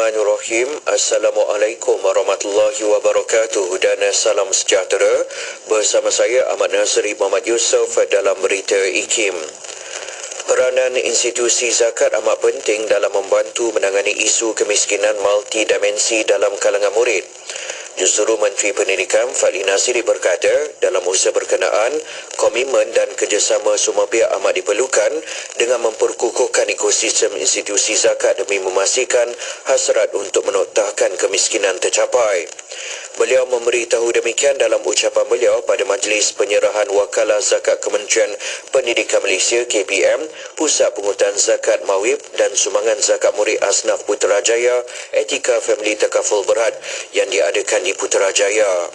Bismillahirrahmanirrahim. Assalamualaikum warahmatullahi wabarakatuh dan salam sejahtera. Bersama saya Ahmad Nazri Muhammad Yusof dalam berita IKIM. Peranan institusi zakat amat penting dalam membantu menangani isu kemiskinan multidimensi dalam kalangan murid. Jururather Menteri Pendidikan Fadli Nasiri berkata, dalam usaha berkenaan, komitmen dan kerjasama semua pihak amat diperlukan dengan memperkukuhkan ekosistem institusi zakat demi memastikan hasrat untuk menoktahkan kemiskinan tercapai. Beliau memberitahu demikian dalam ucapan beliau pada Majlis Penyerahan Wakalah Zakat Kementerian Pendidikan Malaysia KPM, Pusat Pungutan Zakat Mawib dan Sumbangan Zakat Murid Asnaf Putrajaya Etika Family Takaful Berat yang diadakan di Putrajaya.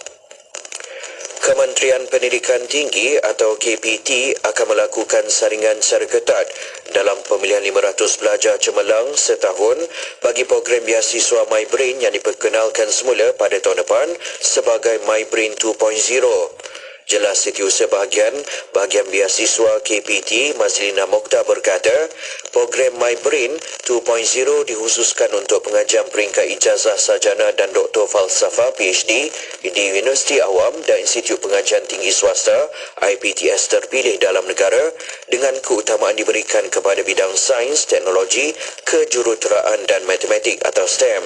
Kementerian Pendidikan Tinggi atau KPT akan melakukan saringan secara ketat dalam pemilihan 500 pelajar cemerlang setahun bagi program beasiswa MyBrain yang diperkenalkan semula pada tahun depan sebagai MyBrain 2.0. Jelas Setiausaha Bahagian Beasiswa KPT Mazlina Mokhtar berkata, program MyBrain 2.0 dikhususkan untuk pengajar peringkat ijazah sarjana dan doktor falsafah PhD di Universiti Awam dan Institut Pengajian Tinggi Swasta IPTS terpilih dalam negara dengan keutamaan diberikan kepada bidang sains, teknologi, kejuruteraan dan matematik atau STEM.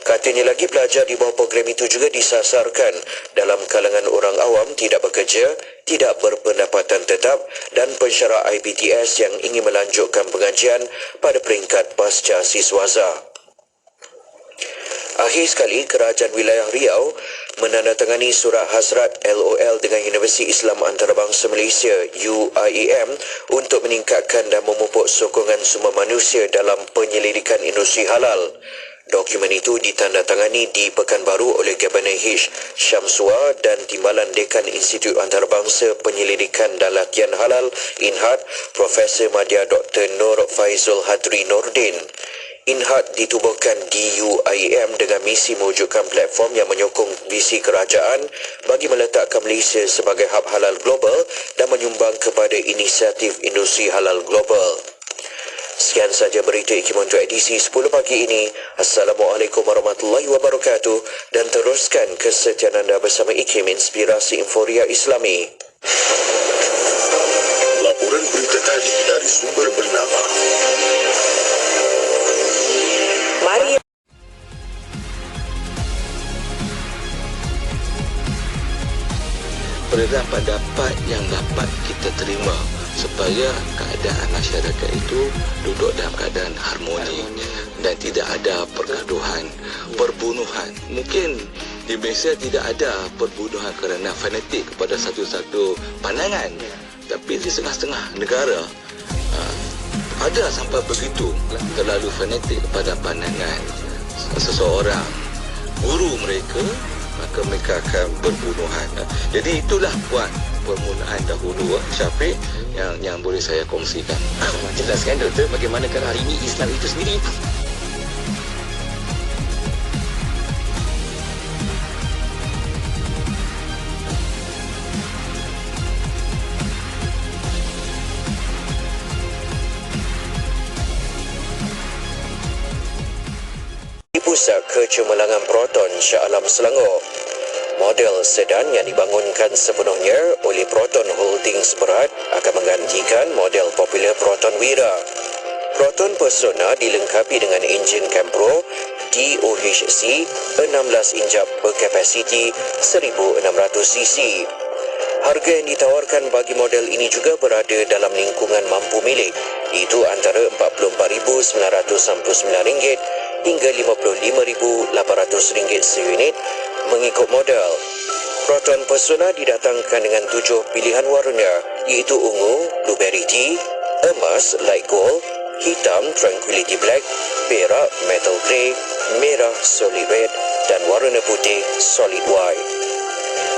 Katanya lagi pelajar di bawah program itu juga disasarkan dalam kalangan orang awam tidak bekerja, tidak berpendapatan tetap dan pensyarah IPTS yang ingin melanjutkan pengajian pada peringkat pasca siswaza. Akhir sekali, Kerajaan Wilayah Riau menandatangani surat hasrat LOL dengan Universiti Islam Antarabangsa Malaysia UIAM untuk meningkatkan dan memupuk sokongan sumber manusia dalam penyelidikan industri halal. Dokumen itu ditandatangani di Pekanbaru oleh Gabanai H. Syamsua dan Timbalan Dekan Institut Antarabangsa Penyelidikan dan Latihan Halal INHAD Profesor Madya Dr. Nur Faizul Hadri Nordin. INHAD ditubuhkan di UIAM dengan misi mewujudkan platform yang menyokong visi kerajaan bagi meletakkan Malaysia sebagai hub halal global dan menyumbang kepada inisiatif industri halal global. Sekian saja berita IKIM untuk edisi 10 pagi ini. Assalamualaikum warahmatullahi wabarakatuh dan teruskan kesetiaan anda bersama IKIM Inspirasi Inforia Islami. Laporan berita tadi dari sumber bernama Mari pendapat yang dapat kita terima supaya keadaan masyarakat itu duduk dalam keadaan harmoni dan tidak ada pergaduhan, perbunuhan. Mungkin di Malaysia tidak ada perbunuhan kerana fanatik kepada satu-satu pandangan, tapi di setengah-setengah negara ada sampai begitu terlalu fanatik kepada pandangan seseorang guru mereka, maka mereka akan berbunuhan. Jadi itulah buat permulaan dahulu Syafiq yang boleh saya kongsikan. Jelaskan doktor, bagaimanakah hari ini Islam itu sendiri? Di Pusat Kecemerlangan Proton Shah Alam Selangor, model sedan yang dibangunkan sepenuhnya oleh Proton Holdings Berhad akan menggantikan model popular Proton Wira. Proton Persona dilengkapi dengan enjin Campro DOHC 16 injap berkapasiti 1600cc. Harga yang ditawarkan bagi model ini juga berada dalam lingkungan mampu milik, iaitu antara RM4999 hingga RM55,800 seunit mengikut model. Proton Persona didatangkan dengan 7 pilihan warna, iaitu ungu, blueberry tea, emas, light gold, hitam, tranquility black, perak, metal grey, merah, solid red dan warna putih, solid white.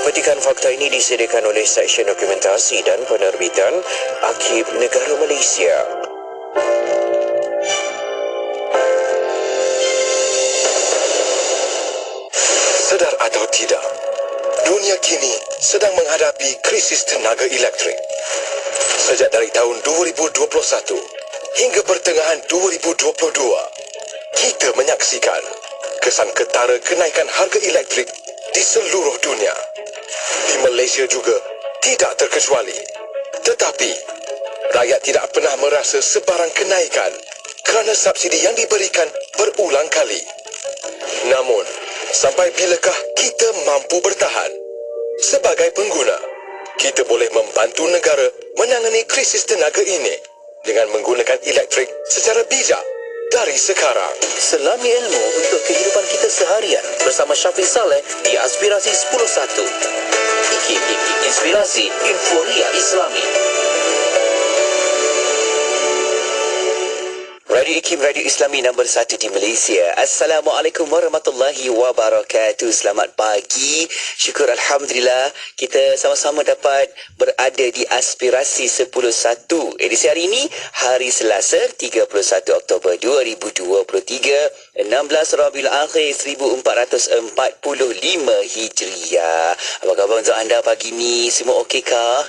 Petikan fakta ini disediakan oleh Seksyen Dokumentasi dan Penerbitan Arkiv Negara Malaysia. sedar atau tidak, dunia kini sedang menghadapi krisis tenaga elektrik. Sejak dari tahun 2021 hingga pertengahan 2022, kita menyaksikan kesan ketara kenaikan harga elektrik di seluruh dunia. Di Malaysia juga tidak terkecuali. Tetapi, rakyat tidak pernah merasa sebarang kenaikan kerana subsidi yang diberikan berulang kali. Namun, sampai bilakah kita mampu bertahan? Sebagai pengguna, kita boleh membantu negara menangani krisis tenaga ini dengan menggunakan elektrik secara bijak dari sekarang. Selami ilmu untuk kehidupan kita seharian bersama Syafiq Saleh di Aspirasi 10.1. IKIM, Inspirasi Inforia Islami. Radio IKIM, Radio Islami nombor 1 di Malaysia. Assalamualaikum warahmatullahi wabarakatuh. Selamat pagi. Syukur Alhamdulillah kita sama-sama dapat berada di Aspirasi 10.1. Edisi hari ini, hari Selasa 31 Oktober 2023, 16 Rabiul Akhir 1445 Hijriah. Apa khabar untuk anda pagi ni? Semua okey-kah?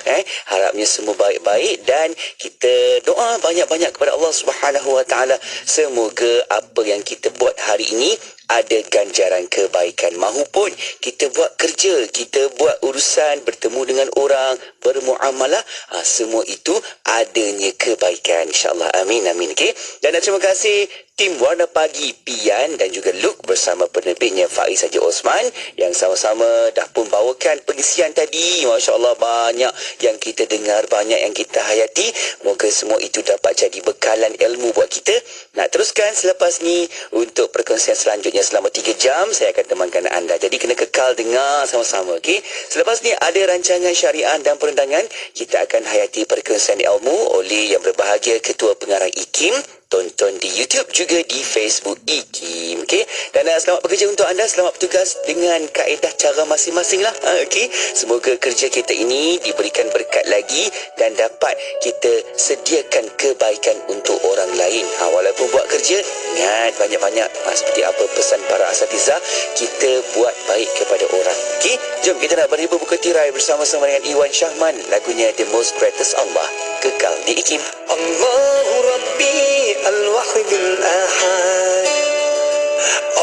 Harapnya semua baik-baik dan kita doa banyak-banyak kepada Allah Subhanahu Wa Taala. Semoga apa yang kita buat hari ini ada ganjaran kebaikan. Mahupun kita buat kerja, kita buat urusan, bertemu dengan orang, bermuamalah, semua itu adanya kebaikan. InsyaAllah. Amin, amin. Okay? Dan terima kasih tim Warna Pagi Pian dan juga Luke bersama penerbitnya Faiz Haji Osman yang sama-sama dah pun bawakan pengisian tadi. Masya Allah, banyak yang kita dengar, banyak yang kita hayati. Moga semua itu dapat jadi bekalan ilmu buat kita. Nak teruskan selepas ni untuk perkongsian selanjutnya selama 3 jam saya akan temankan anda. Jadi kena kekal dengar sama-sama. Okay? Selepas ni ada rancangan syariah dan perendangan. Kita akan hayati perkongsian ilmu oleh yang berbahagia Ketua Pengarah IKIM. Tonton di YouTube juga di Facebook IKIM. Okay? Dan selamat bekerja untuk anda. Selamat bertugas dengan kaedah cara masing-masing lah. Okay? Semoga kerja kita ini diberikan berkat lagi dan dapat kita sediakan kebaikan untuk orang lain. Walaupun buat kerja, ingat banyak-banyak seperti apa pesan para asatizah, kita buat baik kepada orang. Okay? Jom kita nak berhibur buka tirai bersama-sama dengan Iwan Syahman. Lagunya The Most Greatest Allah. Kekal di IKIM. Allahu Rabbi الوحيد الأحد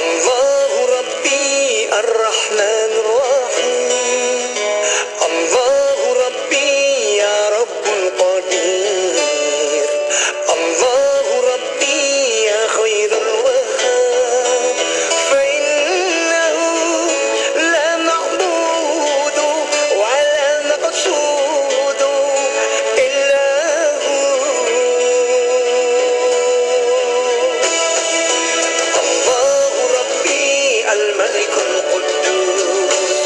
الله ربي الرحمن الرحيم الله ربي يا رب القدير الله ربي يا خير الوهاب فإنه لا معبود ولا مقصود إلا الملك القدوس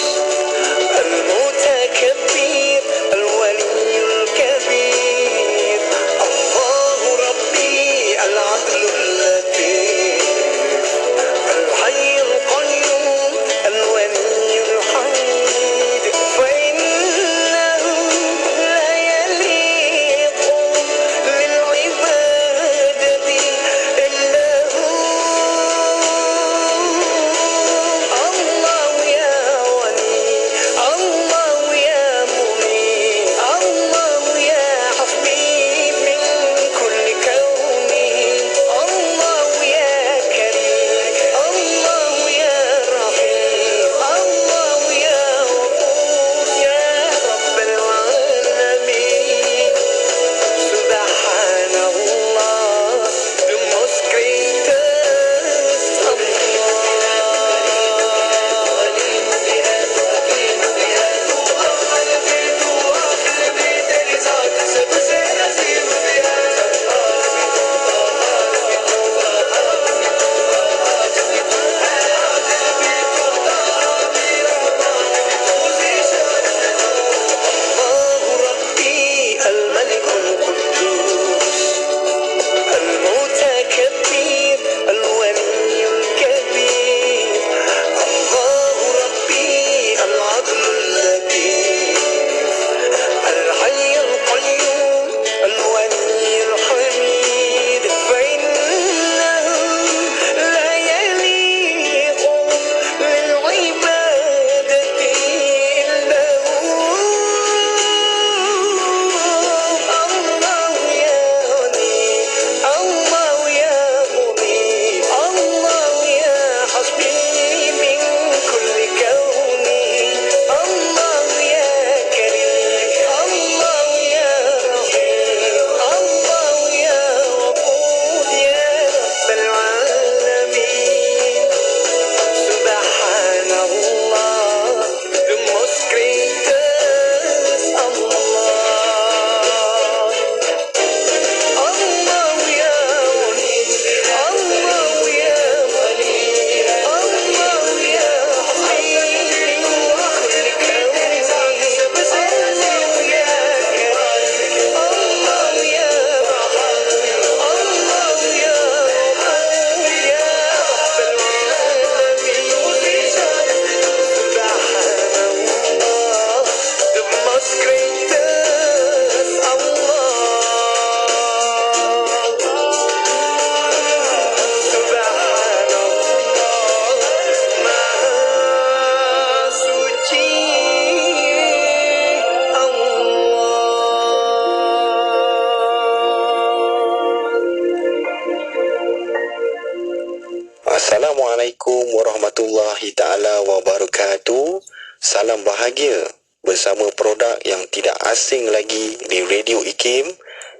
warahmatullahi ta'ala wabarakatuh. Salam bahagia bersama produk yang tidak asing lagi di Radio IKIM,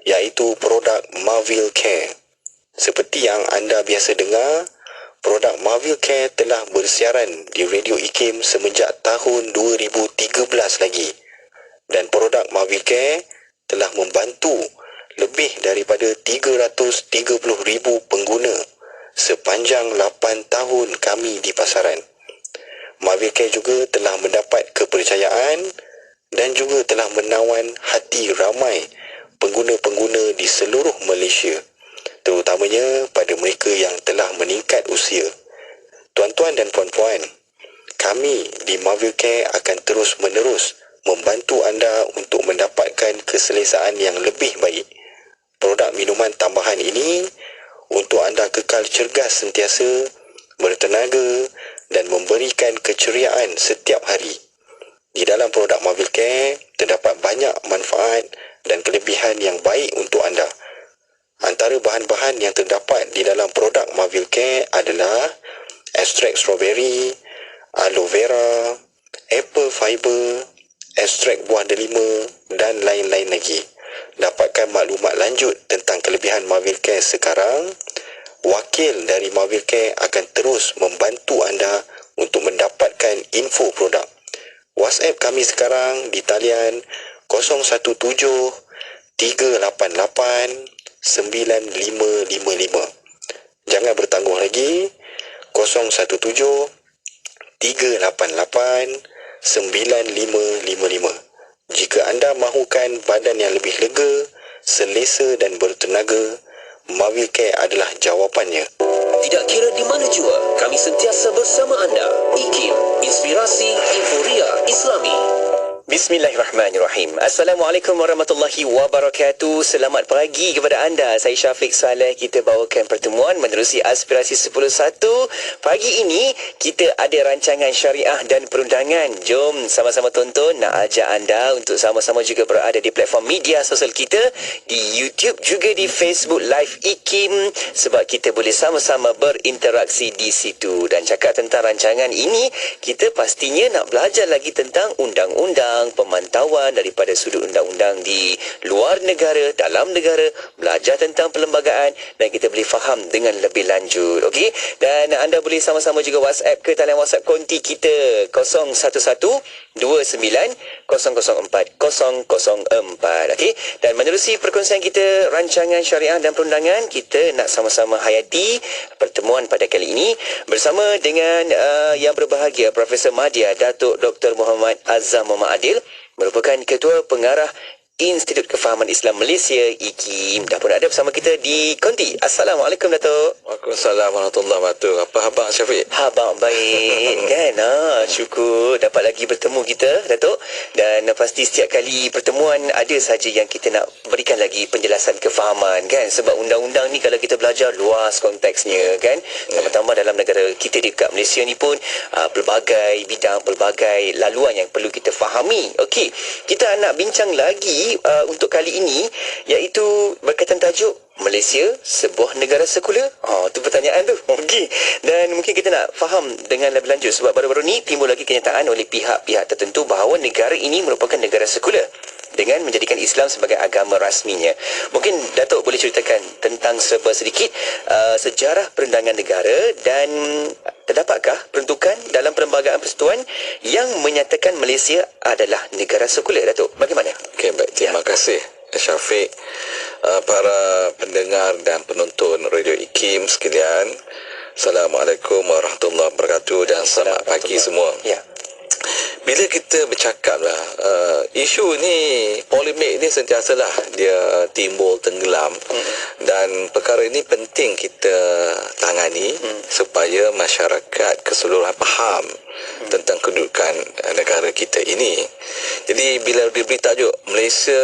iaitu produk Marvel Care. Seperti yang anda biasa dengar, produk Marvel Care telah bersiaran di Radio IKIM semenjak tahun 2013 lagi. Dan produk Marvel Care telah membantu lebih daripada 330,000 pengguna sepanjang 8 tahun kami di pasaran. Marvel Care juga telah mendapat kepercayaan dan juga telah menawan hati ramai pengguna-pengguna di seluruh Malaysia, terutamanya pada mereka yang telah meningkat usia. Tuan-tuan dan puan-puan, kami di Marvel Care akan terus-menerus membantu anda untuk mendapatkan keselesaan yang lebih baik. Produk minuman tambahan ini untuk anda kekal cergas sentiasa, bertenaga dan memberikan keceriaan setiap hari. Di dalam produk Marvel Care terdapat banyak manfaat dan kelebihan yang baik untuk anda. Antara bahan-bahan yang terdapat di dalam produk Marvel Care adalah ekstrak strawberry, aloe vera, apple fiber, ekstrak buah delima dan lain-lain lagi. Dapatkan maklumat lanjut tentang kelebihan Marvel Care sekarang. Wakil dari Marvel Care akan terus membantu anda untuk mendapatkan info produk. WhatsApp kami sekarang di talian 017 388 9555. Jangan bertangguh lagi. 017 388 9555. Jika anda mahukan badan yang lebih lega, selesa dan bertenaga, Marvel Care adalah jawapannya. Tidak kira di mana jua, kami sentiasa bersama anda. IKIM, Inspirasi Inforia Islami. Bismillahirrahmanirrahim. Assalamualaikum warahmatullahi wabarakatuh. Selamat pagi kepada anda. Saya Syafiq Saleh. Kita bawakan pertemuan menerusi Aspirasi 10.1. Pagi ini kita ada rancangan syariah dan perundangan. Jom sama-sama tonton. Nak ajak anda untuk sama-sama juga berada di platform media sosial kita, di YouTube juga di Facebook Live IKIM, sebab kita boleh sama-sama berinteraksi di situ. Dan cakap tentang rancangan ini, kita pastinya nak belajar lagi tentang undang-undang, pemantauan daripada sudut undang-undang di luar negara, dalam negara, belajar tentang perlembagaan dan kita boleh faham dengan lebih lanjut. Okey, dan anda boleh sama-sama juga WhatsApp ke talian WhatsApp konti kita 011-29-004-004. Okey, dan menerusi perkongsian kita rancangan syariah dan perundangan, kita nak sama-sama hayati pertemuan pada kali ini bersama dengan yang berbahagia Profesor Madya Datuk Dr. Muhammad Azam Muhammad Adil, merupakan Ketua Pengarah Institut Kefahaman Islam Malaysia IKIM. Dah pun ada bersama kita di konti. Assalamualaikum Datuk. Waalaikumsalam warahmatullahi wabarakatuh. Apa khabar Syafiq? Khabar baik kan? Syukur dapat lagi bertemu kita Datuk. Dan pasti setiap kali pertemuan ada saja yang kita nak berikan lagi penjelasan kefahaman kan. Sebab undang-undang ni kalau kita belajar luas konteksnya kan. Tambah-tambah dalam negara kita dekat Malaysia ni pun pelbagai bidang, pelbagai laluan yang perlu kita fahami. Okey, kita nak bincang lagi untuk kali ini, iaitu berkaitan tajuk Malaysia sebuah negara sekular. Tu pertanyaan tu. Okey. Dan mungkin kita nak faham dengan lebih lanjut sebab baru-baru ni timbul lagi kenyataan oleh pihak-pihak tertentu bahawa negara ini merupakan negara sekular dengan menjadikan Islam sebagai agama rasminya. Mungkin Datuk boleh ceritakan tentang sedikit sejarah perundangan negara dan terdapatkah peruntukan dalam Perlembagaan Persekutuan yang menyatakan Malaysia adalah negara sekular, Datuk? Bagaimana? Okey, baik. Terima kasih Syafiq. Para pendengar dan penonton Radio IKIM sekalian, Assalamualaikum warahmatullahi wabarakatuh dan selamat pagi semua. Ya. Bila kita bercakap lah, isu ni, polemik ni sentiasalah dia timbul tenggelam dan perkara ini penting kita tangani supaya masyarakat keseluruhan faham tentang kedudukan negara kita ini. Jadi bila diberi tajuk Malaysia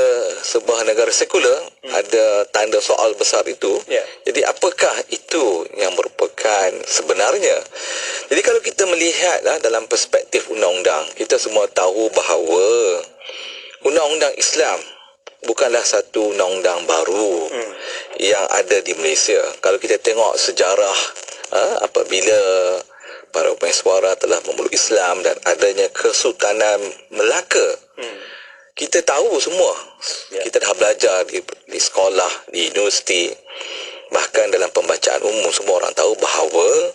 sebuah negara sekular, ada tanda soal besar itu. Jadi apakah itu yang merupakan sebenarnya? Jadi kalau kita melihat dalam perspektif undang-undang, kita semua tahu bahawa undang-undang Islam bukanlah satu undang-undang baru yang ada di Malaysia. Kalau kita tengok sejarah apabila para pemain suara telah memeluk Islam dan adanya Kesultanan Melaka. Kita tahu semua. Kita dah belajar di sekolah, di universiti, bahkan dalam pembacaan umum semua orang tahu bahawa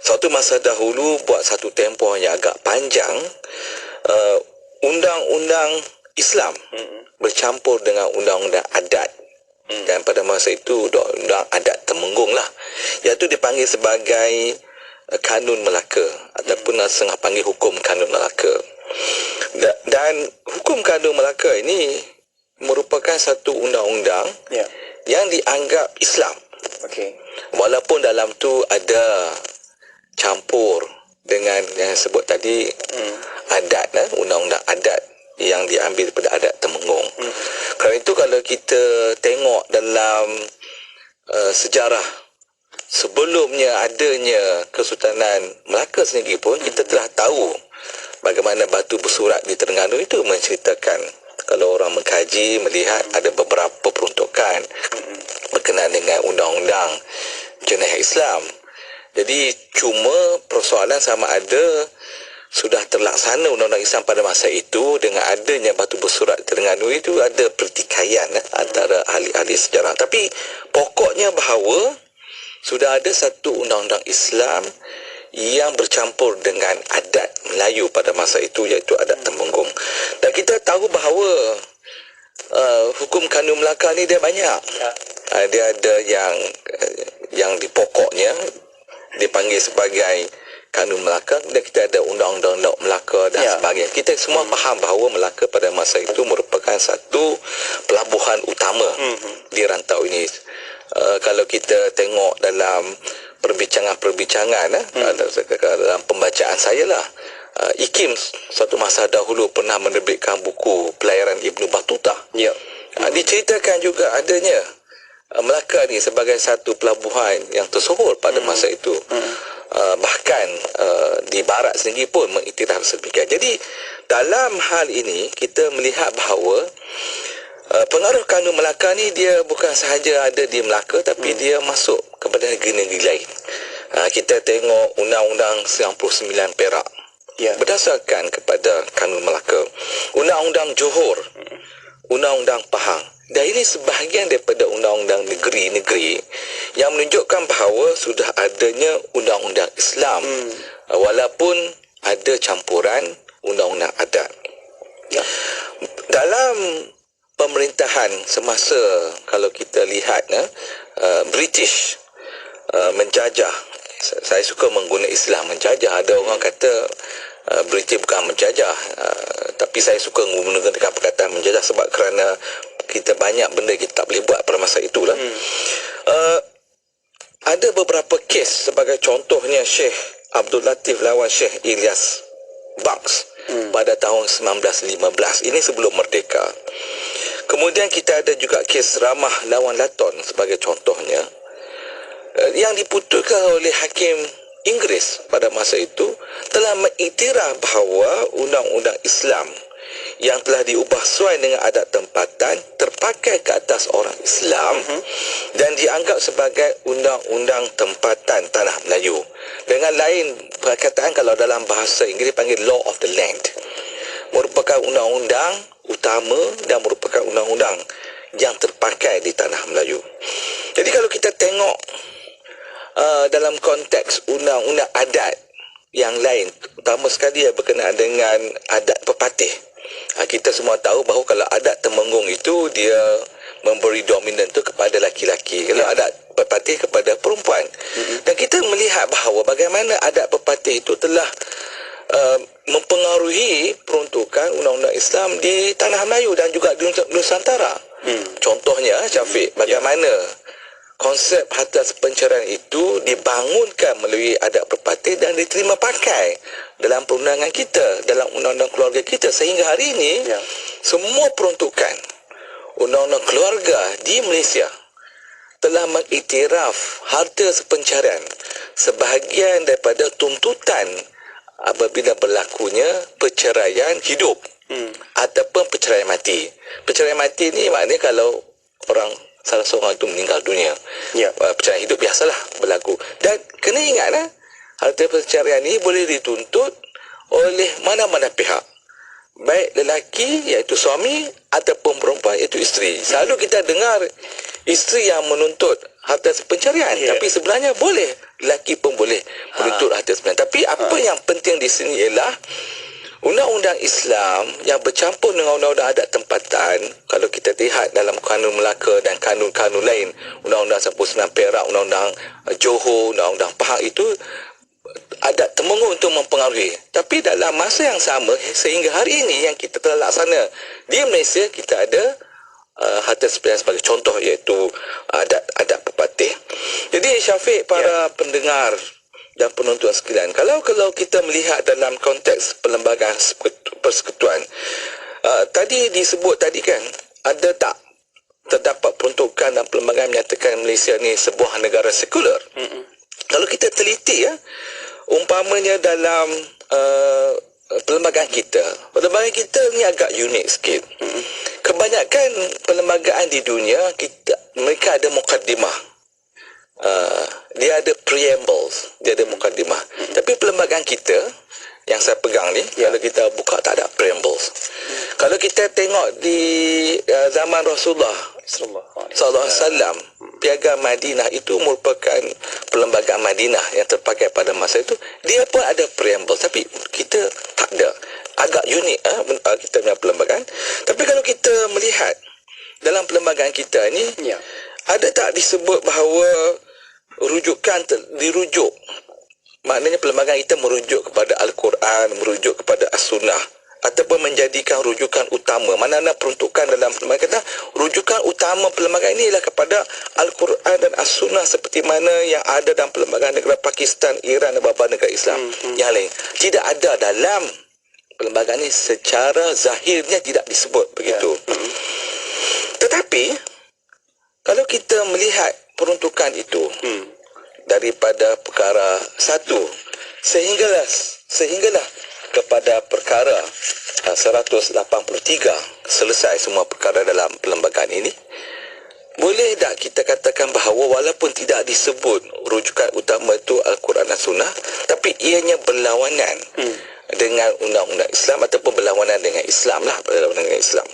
suatu masa dahulu buat satu tempoh yang agak panjang, undang-undang Islam bercampur dengan undang-undang adat. Dan pada masa itu undang adat Temenggung lah, iaitu dipanggil sebagai Kanun Melaka ataupun setengah panggil Hukum Kanun Melaka. Dan Hukum Kanun Melaka ini merupakan satu undang-undang yang dianggap Islam. Walaupun dalam tu ada campur dengan yang sebut tadi adat, undang-undang adat yang diambil daripada adat Temenggung. Kerana itu kalau kita tengok dalam sejarah sebelumnya adanya Kesultanan Melaka sendiri pun, kita telah tahu bagaimana batu bersurat di Terengganu itu menceritakan, kalau orang mengkaji melihat ada beberapa peruntukan berkenaan dengan undang-undang jenayah Islam. Jadi cuma persoalan sama ada sudah terlaksana undang-undang Islam pada masa itu dengan adanya batu bersurat Terengganu itu ada pertikaian antara ahli-ahli sejarah. Tapi pokoknya bahawa sudah ada satu undang-undang Islam yang bercampur dengan adat Melayu pada masa itu, iaitu adat Temenggung. Dan kita tahu bahawa hukum Kanun Melaka ni dia banyak. Dia ada yang di pokoknya dipanggil sebagai Kanun Melaka, dan kita ada undang-undang Melaka dan sebagainya. Kita semua faham bahawa Melaka pada masa itu merupakan satu pelabuhan utama di rantau ini. Kalau kita tengok dalam perbincangan dalam pembacaan saya lah, IKIM suatu masa dahulu pernah menerbitkan buku Pelayaran Ibnu Battuta. Diceritakan juga adanya Melaka ni sebagai satu pelabuhan yang tersohor pada masa itu. Bahkan di barat sendiri pun mengiktiraf sedemikian. Jadi dalam hal ini kita melihat bahawa pengaruh Kanun Melaka ni dia bukan sahaja ada di Melaka, tapi dia masuk kepada negeri-negeri lain. Kita tengok Undang-Undang 99 Perak berdasarkan kepada Kanun Melaka, Undang-Undang Johor, Undang-Undang Pahang. Dan ini sebahagian daripada undang-undang negeri-negeri yang menunjukkan bahawa sudah adanya undang-undang Islam, walaupun ada campuran undang-undang adat. Dalam pemerintahan semasa, kalau kita lihat British menjajah, saya suka menggunakan istilah menjajah. Ada orang kata British bukan menjajah, tapi saya suka menggunakan perkataan menjajah sebab kerana kita banyak benda kita tak boleh buat pada masa itulah. Ada beberapa kes, sebagai contohnya Syekh Abdul Latif lawan Syekh Ilyas Baks pada tahun 1915. Ini sebelum merdeka. Kemudian kita ada juga kes Ramah lawan Laton sebagai contohnya, yang diputuskan oleh hakim Inggeris pada masa itu telah mengiktiraf bahawa undang-undang Islam yang telah diubah sesuai dengan adat tempatan terpakai ke atas orang Islam dan dianggap sebagai undang-undang tempatan tanah Melayu. Dengan lain perkataan, kalau dalam bahasa Inggeris panggil law of the land, merupakan undang-undang utama dan merupakan undang-undang yang terpakai di tanah Melayu. Jadi kalau kita tengok dalam konteks undang-undang adat yang lain, utama sekali berkenaan dengan adat pepatih. Kita semua tahu bahawa kalau adat Temenggung itu dia memberi dominan itu kepada laki-laki, kalau adat pepatih kepada perempuan. Dan kita melihat bahawa bagaimana adat pepatih itu telah mempengaruhi peruntukan undang-undang Islam di tanah Melayu dan juga di Nusantara. Contohnya Syafiq, bagaimana konsep harta sepenceraian itu dibangunkan melalui adat pepatih dan diterima pakai dalam perundangan kita, dalam undang-undang keluarga kita, sehingga hari ini semua peruntukan undang-undang keluarga di Malaysia telah mengiktiraf harta sepenceraian sebahagian daripada tuntutan apabila berlakunya perceraian hidup ataupun perceraian mati. Perceraian mati ni maknanya kalau orang salah seorang itu meninggal dunia. Perceraian hidup biasalah berlaku. Dan kena ingat harta perceraian ini boleh dituntut oleh mana-mana pihak, baik lelaki iaitu suami ataupun perempuan iaitu isteri. Selalu kita dengar isteri yang menuntut harta perceraian, tapi sebenarnya boleh lelaki pun boleh menuntut harta perceraian. Tapi apa yang penting di sini ialah undang-undang Islam yang bercampur dengan undang-undang adat tempatan. Kalau kita lihat dalam Kanun Melaka dan kanun-kanun lain, Undang-Undang 99 Perak, Undang-Undang Johor, Undang-Undang Pahang, itu adat Temenggung untuk mempengaruhi. Tapi dalam masa yang sama, sehingga hari ini yang kita telah laksana di Malaysia, kita ada harta perceraian sebagai contoh, iaitu adat pepatih. Jadi Syafiq, para pendengar dan penonton sekalian, kalau kita melihat dalam konteks perlembagaan persekutuan, tadi disebut tadi kan, ada tak terdapat peruntukan dan perlembagaan menyatakan Malaysia ni sebuah negara sekular? Kalau kita teliti umpamanya dalam perlembagaan kita ni agak unik sikit. Kebanyakan perlembagaan di dunia, mereka ada mukaddimah. Dia ada preambles, dia ada mukaddimah. Tapi perlembagaan kita yang saya pegang ni, kalau kita buka tak ada preambles. Kalau kita tengok di zaman Rasulullah sallallahu alaihi wasallam, Piagam Madinah itu merupakan perlembagaan Madinah yang terpakai pada masa itu. Dia pun ada preambles, tapi kita tak ada. Agak unik kita punya perlembagaan. Tapi kalau kita melihat dalam perlembagaan kita ni, ada tak disebut bahawa rujukan dirujuk, maknanya perlembagaan kita merujuk kepada Al-Quran, merujuk kepada As-Sunnah, ataupun menjadikan rujukan utama. Mana-mana peruntukan dalam perlembagaan kita, rujukan utama perlembagaan ini ialah kepada Al-Quran dan As-Sunnah, seperti mana yang ada dalam perlembagaan negara Pakistan, Iran dan beberapa negara Islam yang lain. Tidak ada dalam perlembagaan ini, secara zahirnya tidak disebut begitu. Tetapi kalau kita melihat peruntukan itu daripada perkara 1 sehinggalah kepada perkara 183, selesai semua perkara dalam perlembagaan ini, boleh tak kita katakan bahawa walaupun tidak disebut rujukan utama itu Al-Quran dan Sunnah, tapi ianya berlawanan dengan undang-undang Islam ataupun berlawanan dengan Islam lah, berlawanan dengan Islam.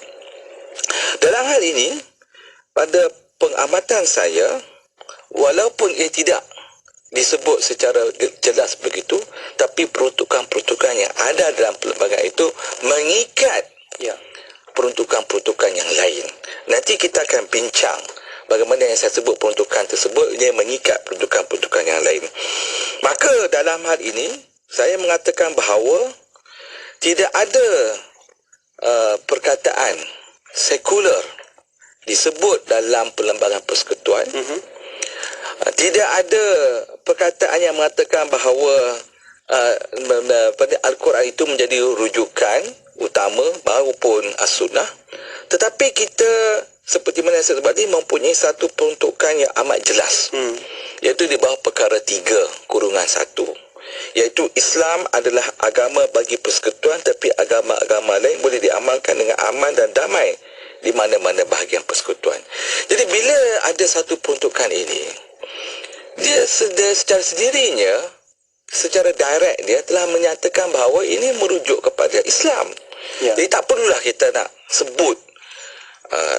Dalam hal ini, pada pengamatan saya, walaupun ia tidak disebut secara jelas begitu, tapi peruntukan-peruntukan yang ada dalam perlembagaan itu mengikat peruntukan-peruntukan yang lain. Nanti kita akan bincang bagaimana yang saya sebut peruntukan tersebut, dia mengikat peruntukan-peruntukan yang lain. Maka dalam hal ini, saya mengatakan bahawa tidak ada perkataan sekular disebut dalam perlembagaan persekutuan. Tidak ada perkataan yang mengatakan bahawa Al-Quran itu menjadi rujukan utama maupun As-Sunnah. Tetapi kita, seperti mana saya sebut tadi, mempunyai satu peruntukan yang amat jelas, iaitu di bawah perkara 3(1), iaitu Islam adalah agama bagi persekutuan, tapi agama-agama lain boleh diamalkan dengan aman dan damai di mana-mana bahagian persekutuan. Jadi bila ada satu peruntukan ini, dia secara sendirinya, secara direct, dia telah menyatakan bahawa ini merujuk kepada Islam. Jadi tak perlulah kita nak sebut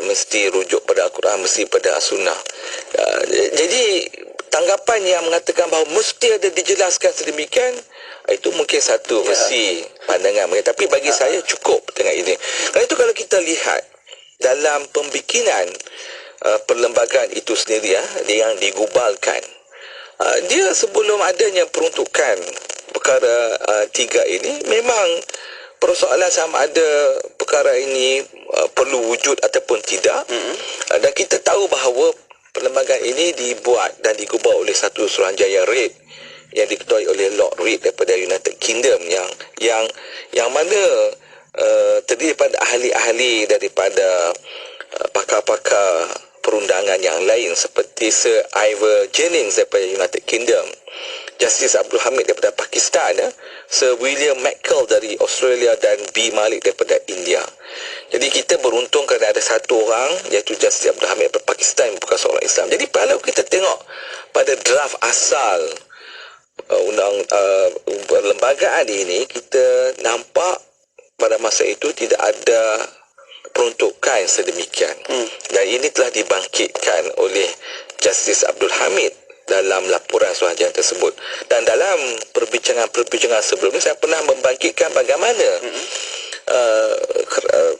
mesti rujuk pada Al-Quran, mesti pada As-Sunnah. Jadi tanggapan yang mengatakan bahawa mesti ada dijelaskan sedemikian, itu mungkin satu versi pandangan mereka. Tapi bagi saya cukup dengan ini. Kerana itu kalau kita lihat dalam pembikinan perlembagaan itu sendiri yang digubalkan, dia sebelum adanya peruntukan perkara 3 ini, memang persoalan sama ada perkara ini perlu wujud ataupun tidak. Dan kita tahu bahawa perlembagaan ini dibuat dan digubal oleh satu Suruhanjaya Reid yang diketuai oleh Lord Reid daripada United Kingdom, yang mana terdiri daripada ahli-ahli daripada pakar-pakar perundangan yang lain, seperti Sir Ivor Jennings daripada United Kingdom, Justice Abdul Hamid daripada Pakistan, Sir William McCall dari Australia, dan B. Malik daripada India. Jadi kita beruntung kerana ada satu orang, iaitu Justice Abdul Hamid daripada Pakistan, bukan seorang Islam. Jadi kalau kita tengok pada draft asal perlembagaan ini, kita nampak pada masa itu tidak ada peruntukan sedemikian. Dan ini telah dibangkitkan oleh Justice Abdul Hamid dalam laporan suruhanjaya tersebut. Dan dalam perbincangan sebelum ini, saya pernah membangkitkan bagaimana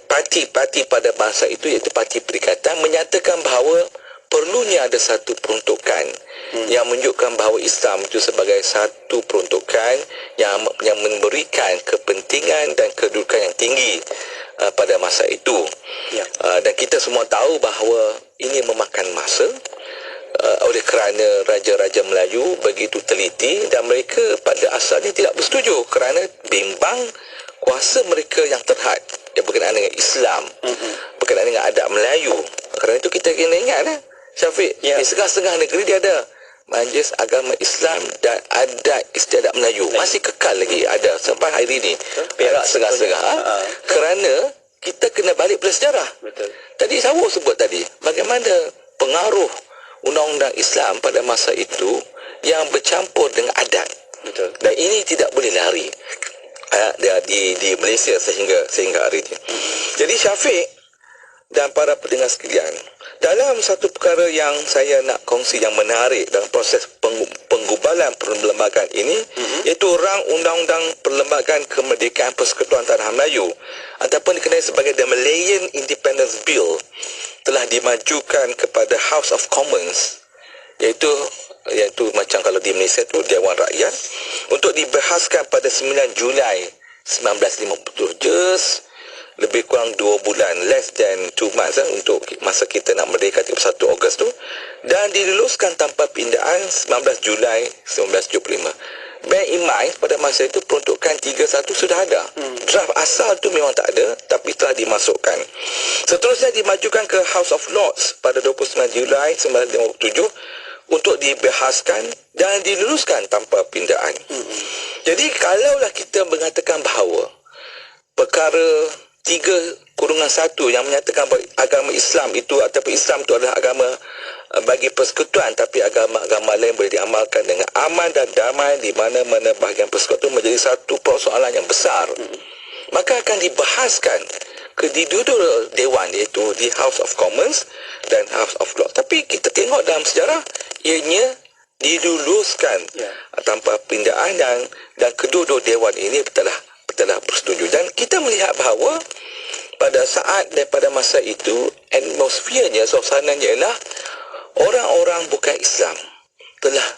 parti-parti pada masa itu, iaitu Parti Perikatan, menyatakan bahawa perlunya ada satu peruntukan yang menunjukkan bahawa Islam itu sebagai satu peruntukan yang memberikan kepentingan dan kedudukan yang tinggi pada masa itu. Dan kita semua tahu bahawa ini memakan masa, oleh kerana Raja-Raja Melayu begitu teliti dan mereka pada asalnya tidak bersetuju kerana bimbang kuasa mereka yang terhad yang berkenaan dengan Islam, berkenaan dengan adat Melayu. Kerana itu kita kena ingat, Syafiq, di setengah-setengah negeri dia ada Majlis Agama Islam dan Adat Istiadat Melayu. Masih kekal lagi ada sampai hari ini. Perak setengah-setengah. Kerana kita kena balik pada sejarah. Betul. Tadi Sawo sebut tadi, bagaimana pengaruh undang-undang Islam pada masa itu yang bercampur dengan adat. Betul. Dan ini tidak boleh lari di Malaysia sehingga hari ini. Jadi Syafiq dan para pendengar sekalian, dalam satu perkara yang saya nak kongsi yang menarik dalam proses penggubalan perlembagaan ini, iaitu rang Undang-Undang Perlembagaan Kemerdekaan Persekutuan Tanah Melayu ataupun dikenali sebagai The Malayan Independence Bill, telah dimajukan kepada House of Commons, iaitu macam kalau di Malaysia tu Dewan Rakyat, untuk dibahaskan pada 9 Julai 1950. Just lebih kurang 2 bulan, less than 2 months untuk masa kita nak merdeka 31 Ogos tu, dan diluluskan tanpa pindaan 19 Julai 1975. Bear in mind, pada masa itu peruntukan 31 sudah ada. Draft asal tu memang tak ada, tapi telah dimasukkan. Seterusnya dimajukan ke House of Lords pada 29 Julai 1957 untuk dibahaskan dan diluluskan tanpa pindaan. Jadi kalaulah kita mengatakan bahawa perkara 3/1 yang menyatakan bahawa agama Islam itu ataupun Islam itu adalah agama bagi persekutuan, tapi agama-agama lain boleh diamalkan dengan aman dan damai di mana-mana bahagian persekutuan, menjadi satu persoalan yang besar, maka akan dibahaskan di dua dewan, iaitu di House of Commons dan House of Lords. Tapi kita tengok dalam sejarah, ianya diluluskan tanpa pindaan dan kedua-dua dewan ini telah bersetuju. Dan kita melihat bahawa pada saat daripada masa itu, atmosfernya, suasananya ialah orang-orang bukan Islam telah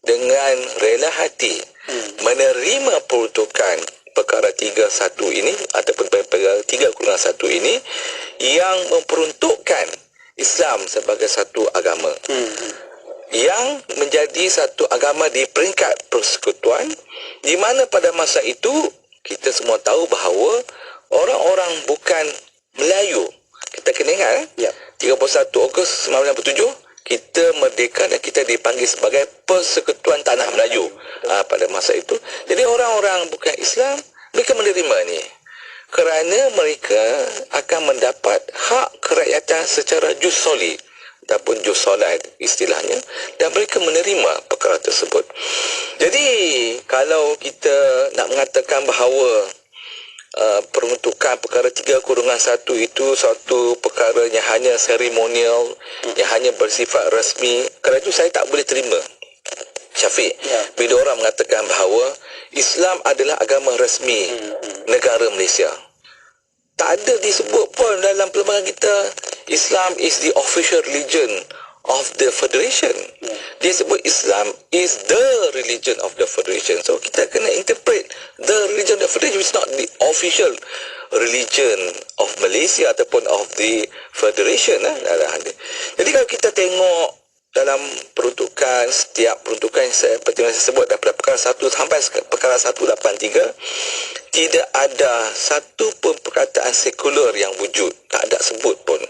dengan rela hati menerima peruntukan perkara 3/1 ini ataupun perkara 3/1 ini yang memperuntukkan Islam sebagai satu agama yang menjadi satu agama di peringkat persekutuan, di mana pada masa itu kita semua tahu bahawa orang-orang bukan Melayu, kita kena ingat 31 Ogos 1947 kita merdeka dan kita dipanggil sebagai Persekutuan Tanah Melayu pada masa itu. Jadi orang-orang bukan Islam, mereka menerima ni kerana mereka akan mendapat hak kerakyatan secara jus soli ataupun jus solat istilahnya, dan mereka menerima perkara tersebut. Jadi kalau kita nak mengatakan bahawa peruntukan perkara 3/1 itu satu perkara yang hanya seremonial, yang hanya bersifat rasmi, kerana itu saya tak boleh terima, Syafiq, bila orang mengatakan bahawa Islam adalah agama rasmi negara Malaysia. Tak ada disebut pun dalam perlembagaan kita Islam is the official religion of the Federation. Dia sebut Islam is the religion of the Federation. So kita kena interpret the religion of the Federation is not the official religion of Malaysia ataupun of the Federation. Jadi kalau kita tengok dalam peruntukan, setiap peruntukan seperti yang saya sebut daripada perkara 1 sampai perkara 183, tidak ada satu pun perkataan sekular yang wujud, tak ada sebut pun.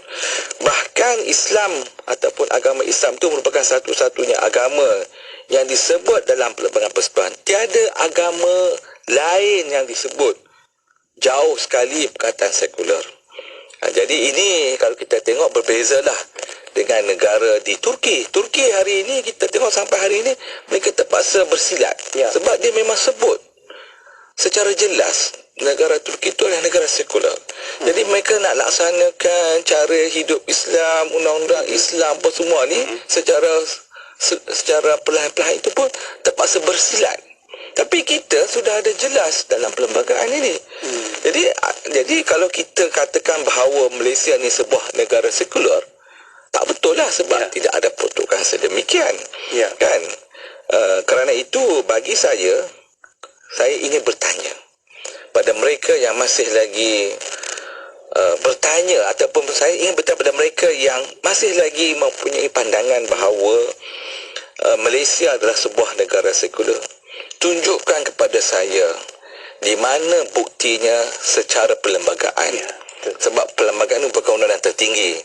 Bahkan Islam ataupun agama Islam itu merupakan satu-satunya agama yang disebut dalam perlembagaan persekutuan. Tiada agama lain yang disebut, jauh sekali perkataan sekular. Jadi ini kalau kita tengok berbezalah dengan negara di Turki. Turki hari ini kita tengok sampai hari ini mereka terpaksa bersilat. Sebab dia memang sebut secara jelas negara Turki itu adalah negara sekular. Jadi mereka nak laksanakan cara hidup Islam, undang-undang Islam apa semua ni secara perlahan-lahan itu pun terpaksa bersilat. Tapi kita sudah ada jelas dalam perlembagaan ini. Jadi kalau kita katakan bahawa Malaysia ni sebuah negara sekular, tak betul lah sebab tidak ada peruntukan sedemikian. Kan? Kerana itu bagi saya ingin bertanya pada mereka yang masih lagi bertanya, ataupun saya ingin bertanya pada mereka yang masih lagi mempunyai pandangan bahawa Malaysia adalah sebuah negara sekular. Tunjukkan kepada saya di mana buktinya secara perlembagaan. Sebab perlembagaan itu merupakan undang-undang tertinggi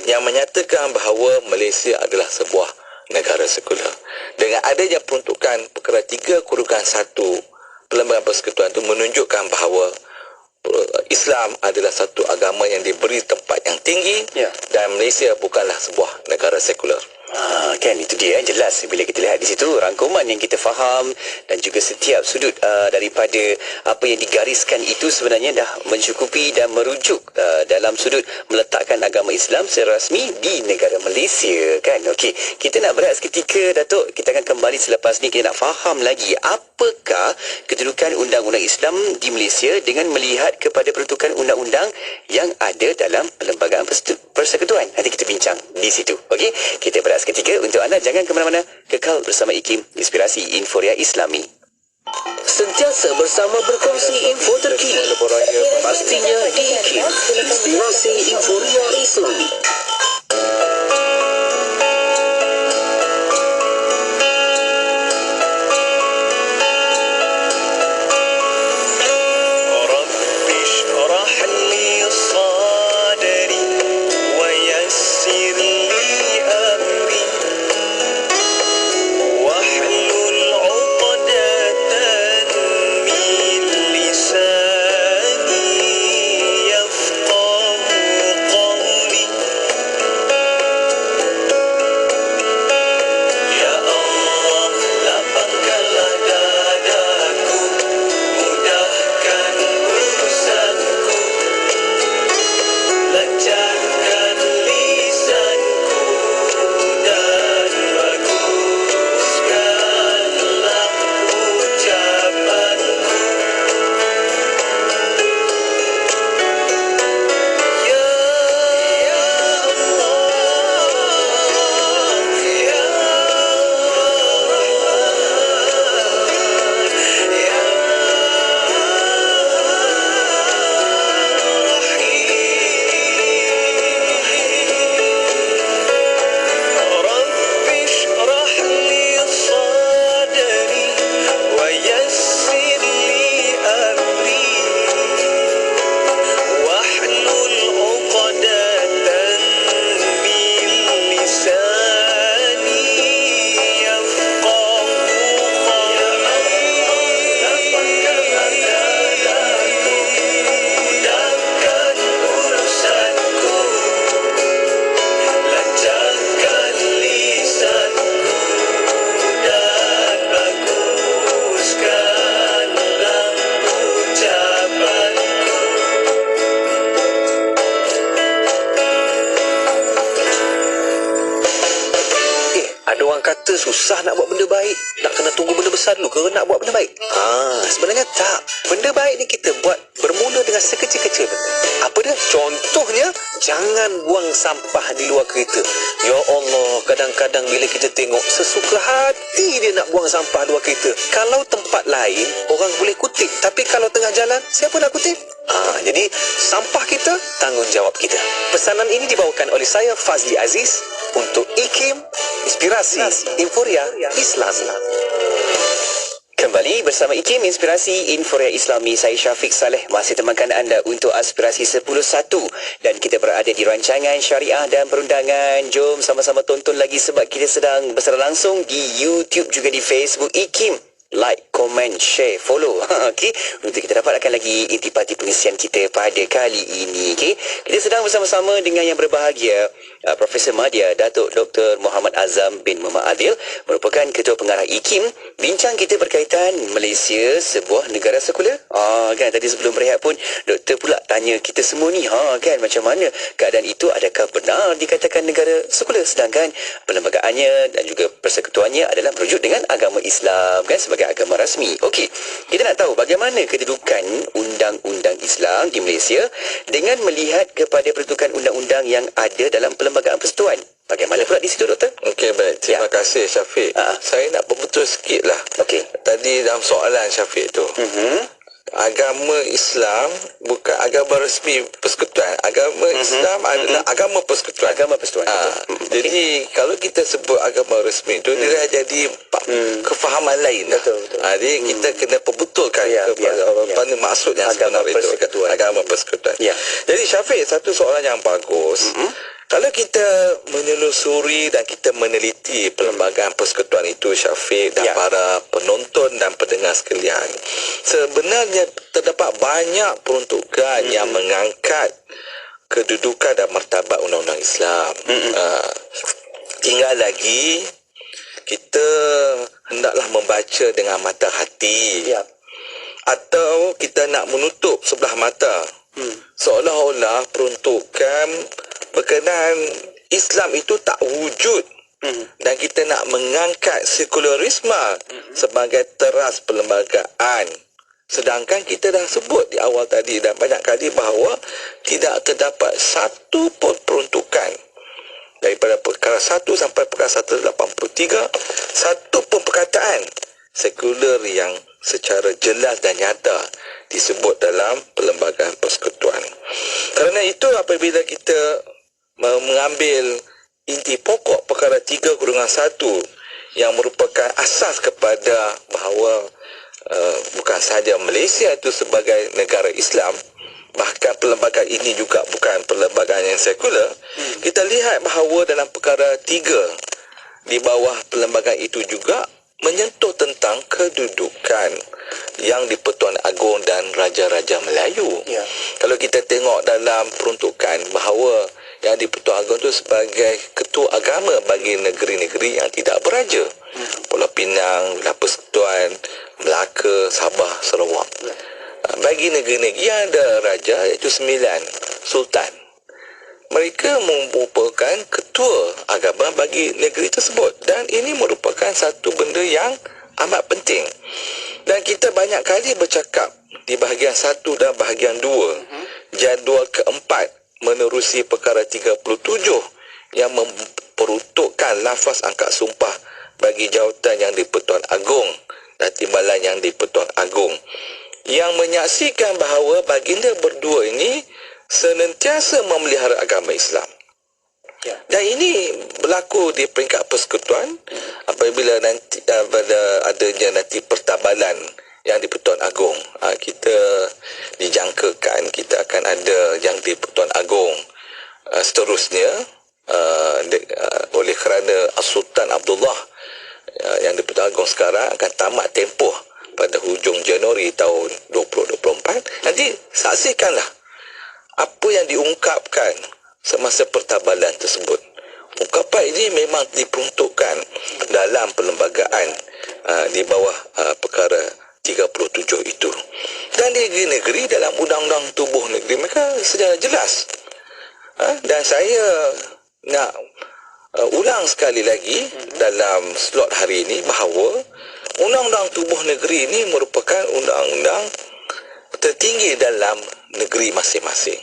yang menyatakan bahawa Malaysia adalah sebuah negara sekular. Dengan adanya peruntukan perkara 3/1 Perlembagaan Persekutuan itu menunjukkan bahawa Islam adalah satu agama yang diberi tempat yang tinggi dan Malaysia bukanlah sebuah negara sekular. Kan itu dia jelas bila kita lihat di situ rangkuman yang kita faham dan juga setiap sudut daripada apa yang digariskan itu sebenarnya dah mencukupi dan merujuk dalam sudut meletakkan agama Islam secara rasmi di negara Malaysia kan. Okey, kita nak berehat seketika Datuk, kita akan kembali selepas ni. Kita nak faham lagi apakah kedudukan undang-undang Islam di Malaysia dengan melihat kepada peruntukan undang-undang yang ada dalam Perlembagaan Persekutuan. Nanti kita bincang di situ. Okey, kita berehat seketika. Untuk anda jangan ke mana-mana, kekal bersama IKIM, Inspirasi Inforia Islami. Sentiasa bersama berkongsi info terkini. Pastinya di IKIM, Inspirasi Inforia Islami. Susah nak buat benda baik, nak kena tunggu benda besar dulu ke nak buat benda baik? Sebenarnya tak. Benda baik ni kita buat bermula dengan sekecil-kecil benda. Apa dia? Contohnya, jangan buang sampah di luar kereta. Ya Allah, kadang-kadang bila kita tengok sesuka hati dia nak buang sampah luar kereta. Kalau tempat lain orang boleh kutip, tapi kalau tengah jalan siapa nak kutip? Jadi sampah kita, tanggungjawab kita. Pesanan ini dibawakan oleh saya Fazli Aziz untuk IKIM, Inspirasi Inforia Islam. Kembali bersama IKIM, Inspirasi Inforia Islami. Saya Syafiq Saleh masih temankan anda untuk Aspirasi 10.1 dan kita berada di rancangan Syariah dan Perundangan. Jom sama-sama tonton lagi sebab kita sedang bersecara langsung di YouTube juga di Facebook IKIM, like, komen, share, follow. Okey, untuk kita dapatkan lagi intipati pengisian kita pada kali ini. Okey, kita sedang bersama-sama dengan yang berbahagia Profesor Madya Datuk Dr. Muhammad Azam bin Muhammad Adil, merupakan Ketua Pengarah IKIM. Bincang kita berkaitan Malaysia, sebuah negara sekular. Kan tadi sebelum berehat pun doktor pula tanya kita semua ni, kan macam mana keadaan itu, adakah benar dikatakan negara sekular sedangkan perlembagaannya dan juga persekutuannya adalah merujuk dengan agama Islam, kan, sebagai agama rasmi. Okey, kita nak tahu bagaimana kedudukan undang-undang Islam di Malaysia dengan melihat kepada peruntukan undang-undang yang ada dalam perlembagaan persekutuan. Bagaimana pula di situ, doktor? Okey, baik. Terima kasih, Syafiq. Saya nak berbetul sikit lah. Okey. Tadi dalam soalan Syafiq tu, agama Islam bukan agama rasmi persekutuan. Agama Islam adalah agama persekutuan. Agama persekutuan. Jadi kalau kita sebut agama rasmi tu, dia dah jadi kefahaman lain. Betul. Jadi kita kena perbetulkan apa ni maksud yang Agama sebenar itu. persekutuan. Agama persekutuan. Ya. Jadi Syafiq, satu soalan yang bagus. Kalau kita menyelusuri dan kita meneliti perlembagaan persekutuan itu, Syafiq, dan para penonton dan pendengar sekalian, sebenarnya terdapat banyak peruntukan yang mengangkat kedudukan dan martabat undang-undang Islam. Tinggal lagi kita hendaklah membaca dengan mata hati, atau kita nak menutup sebelah mata, seolah-olah peruntukan berkenaan Islam itu tak wujud, dan kita nak mengangkat sekularisme sebagai teras perlembagaan, sedangkan kita dah sebut di awal tadi dan banyak kali bahawa tidak terdapat satu pun peruntukan daripada perkara 1 sampai perkara 183, satu pun perkataan sekular yang secara jelas dan nyata disebut dalam perlembagaan persekutuan. Kerana itu apabila kita mengambil inti pokok perkara 3-1 yang merupakan asas kepada bahawa bukan sahaja Malaysia itu sebagai negara Islam, bahkan perlembagaan ini juga bukan perlembagaan yang sekular, kita lihat bahawa dalam perkara 3 di bawah perlembagaan itu juga menyentuh tentang kedudukan yang di Pertuan Agong dan Raja-Raja Melayu. Kalau kita tengok dalam peruntukan bahawa yang di Pertuan Agong itu sebagai ketua agama bagi negeri-negeri yang tidak beraja, Pulau Pinang, Wilayah Persekutuan, Melaka, Sabah, Sarawak. Bagi negeri-negeri yang ada raja, iaitu 9 sultan, mereka merupakan ketua agama bagi negeri tersebut, dan ini merupakan satu benda yang amat penting. Dan kita banyak kali bercakap di bahagian 1 dan bahagian 2, jadual keempat menerusi perkara 37 yang memperuntukkan lafaz angkat sumpah bagi jawatan yang di Pertuan Agong dan timbalan yang di Pertuan Agong, yang menyaksikan bahawa baginda berdua ini senantiasa memelihara agama Islam. Dan ini berlaku di peringkat persekutuan apabila nanti adanya nanti pertabalan yang di Pertuan Agong. Kita dijangkakan kita akan ada yang di Pertuan Agong seterusnya, oleh kerana Sultan Abdullah yang di Pertuan Agong sekarang akan tamat tempoh pada hujung Januari tahun 2024. Nanti saksikanlah apa yang diungkapkan semasa pertabalan tersebut. Ungkapan ini memang diperuntukkan dalam perlembagaan di bawah perkara 37 itu. Dan di negeri-negeri dalam undang-undang tubuh negeri mereka secara jelas. Dan saya nak ulang sekali lagi dalam slot hari ini bahawa undang-undang tubuh negeri ini merupakan undang-undang tertinggi dalam negeri masing-masing.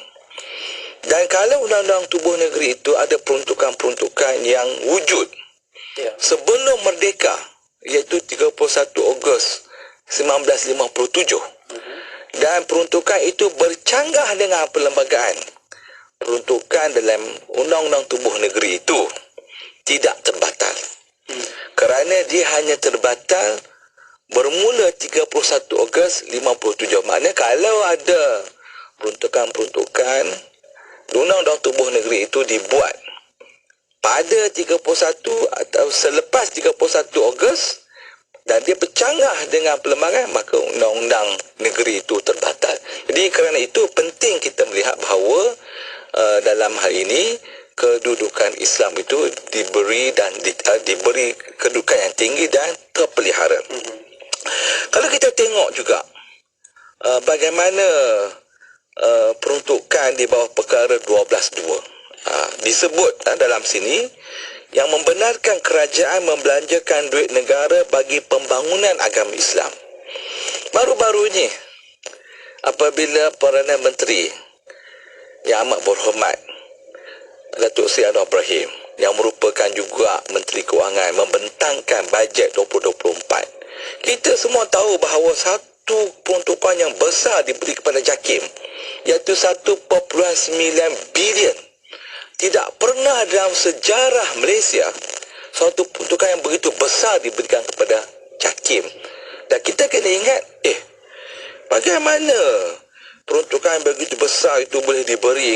Dan kalau undang-undang tubuh negeri itu ada peruntukan-peruntukan yang wujud sebelum merdeka, iaitu 31 Ogos 1957. Dan peruntukan itu bercanggah dengan perlembagaan. Peruntukan dalam undang-undang tubuh negeri itu tidak terbatal. Kerana dia hanya terbatal bermula 31 Ogos 57. Maknanya kalau ada peruntukan-peruntukan, undang-undang tubuh negeri itu dibuat pada 31 atau selepas 31 Ogos, dan dia bercanggah dengan perlembagaan, maka undang-undang negeri itu terbatal. Jadi kerana itu penting kita melihat bahawa dalam hal ini kedudukan Islam itu diberi diberi kedudukan yang tinggi dan terpelihara. Kalau kita tengok juga bagaimana peruntukan di bawah perkara 12.2 disebut dalam sini yang membenarkan kerajaan membelanjakan duit negara bagi pembangunan agama Islam. Baru-baru ini apabila Perdana Menteri yang amat berhormat Datuk Seri Anwar Ibrahim yang merupakan juga Menteri Kewangan membentangkan bajet 2024, kita semua tahu bahawa satu peruntukan yang besar diberi kepada JAKIM, iaitu 1.9 bilion. Tidak pernah dalam sejarah Malaysia suatu peruntukan yang begitu besar diberikan kepada JAKIM. Dan kita kena ingat, bagaimana peruntukan yang begitu besar itu boleh diberi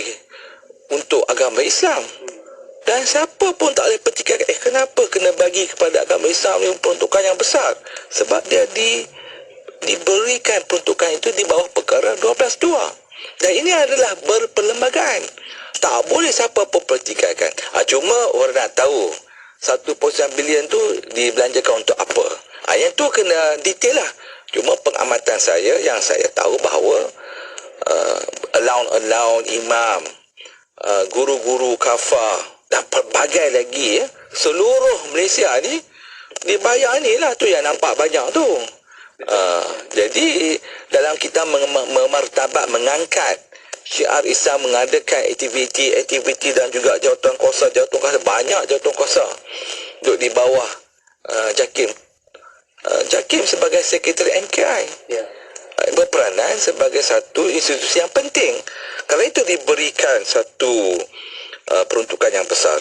untuk agama Islam? Dan siapa pun tak boleh petikan, kenapa kena bagi kepada agama Islam ni peruntukan yang besar? Sebab dia diberikan peruntukan itu di bawah perkara 12.2. Dan ini adalah berperlembagaan. Tak boleh siapa pun pertikaikan. Cuma orang nak tahu 1.9 bilion tu dibelanjakan untuk apa. Yang tu kena detail lah. Cuma pengamatan saya, yang saya tahu bahawa allowance imam, guru-guru kafar dan pelbagai lagi seluruh Malaysia ni dibayar ni lah, tu yang nampak banyak tu. Jadi dalam kita memartabat mengangkat syiar Islam, mengadakan aktiviti dan juga jawatan kuasa banyak jawatan kuasa duduk di bawah JAKIM. JAKIM sebagai sekretari MKI berperanan sebagai satu institusi yang penting. Kalau itu diberikan satu peruntukan yang besar.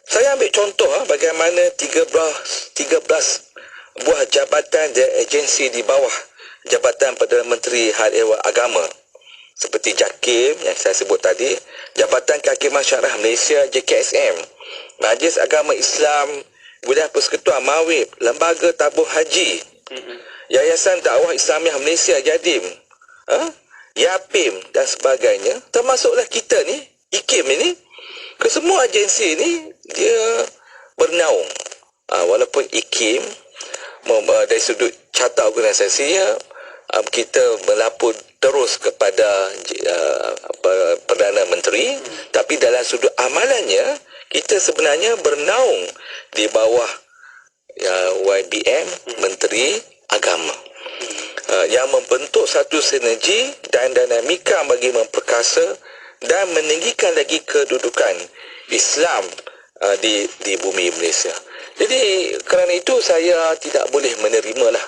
Saya ambil contoh bagaimana 13 buah jabatan dan agensi di bawah Jabatan Perdana Menteri Hal Ehwal Agama seperti JAKIM yang saya sebut tadi, Jabatan Kehakiman Syariah Malaysia JKSM, Majlis Agama Islam Wilayah Persekutuan Mawib, Lembaga Tabung Haji, Yayasan Dakwah Islamiah Malaysia JADIM, YAPIM dan sebagainya, termasuklah kita ni, IKIM ini. Kesemua agensi ni dia bernaung. Walaupun IKIM dari sudut carta organisasinya kita melapor terus kepada Perdana Menteri, tapi dalam sudut amalannya kita sebenarnya bernaung di bawah YBM, Menteri Agama, yang membentuk satu sinergi dan dinamika bagi memperkasa dan meninggikan lagi kedudukan Islam di bumi Malaysia. Jadi kerana itu saya tidak boleh menerima lah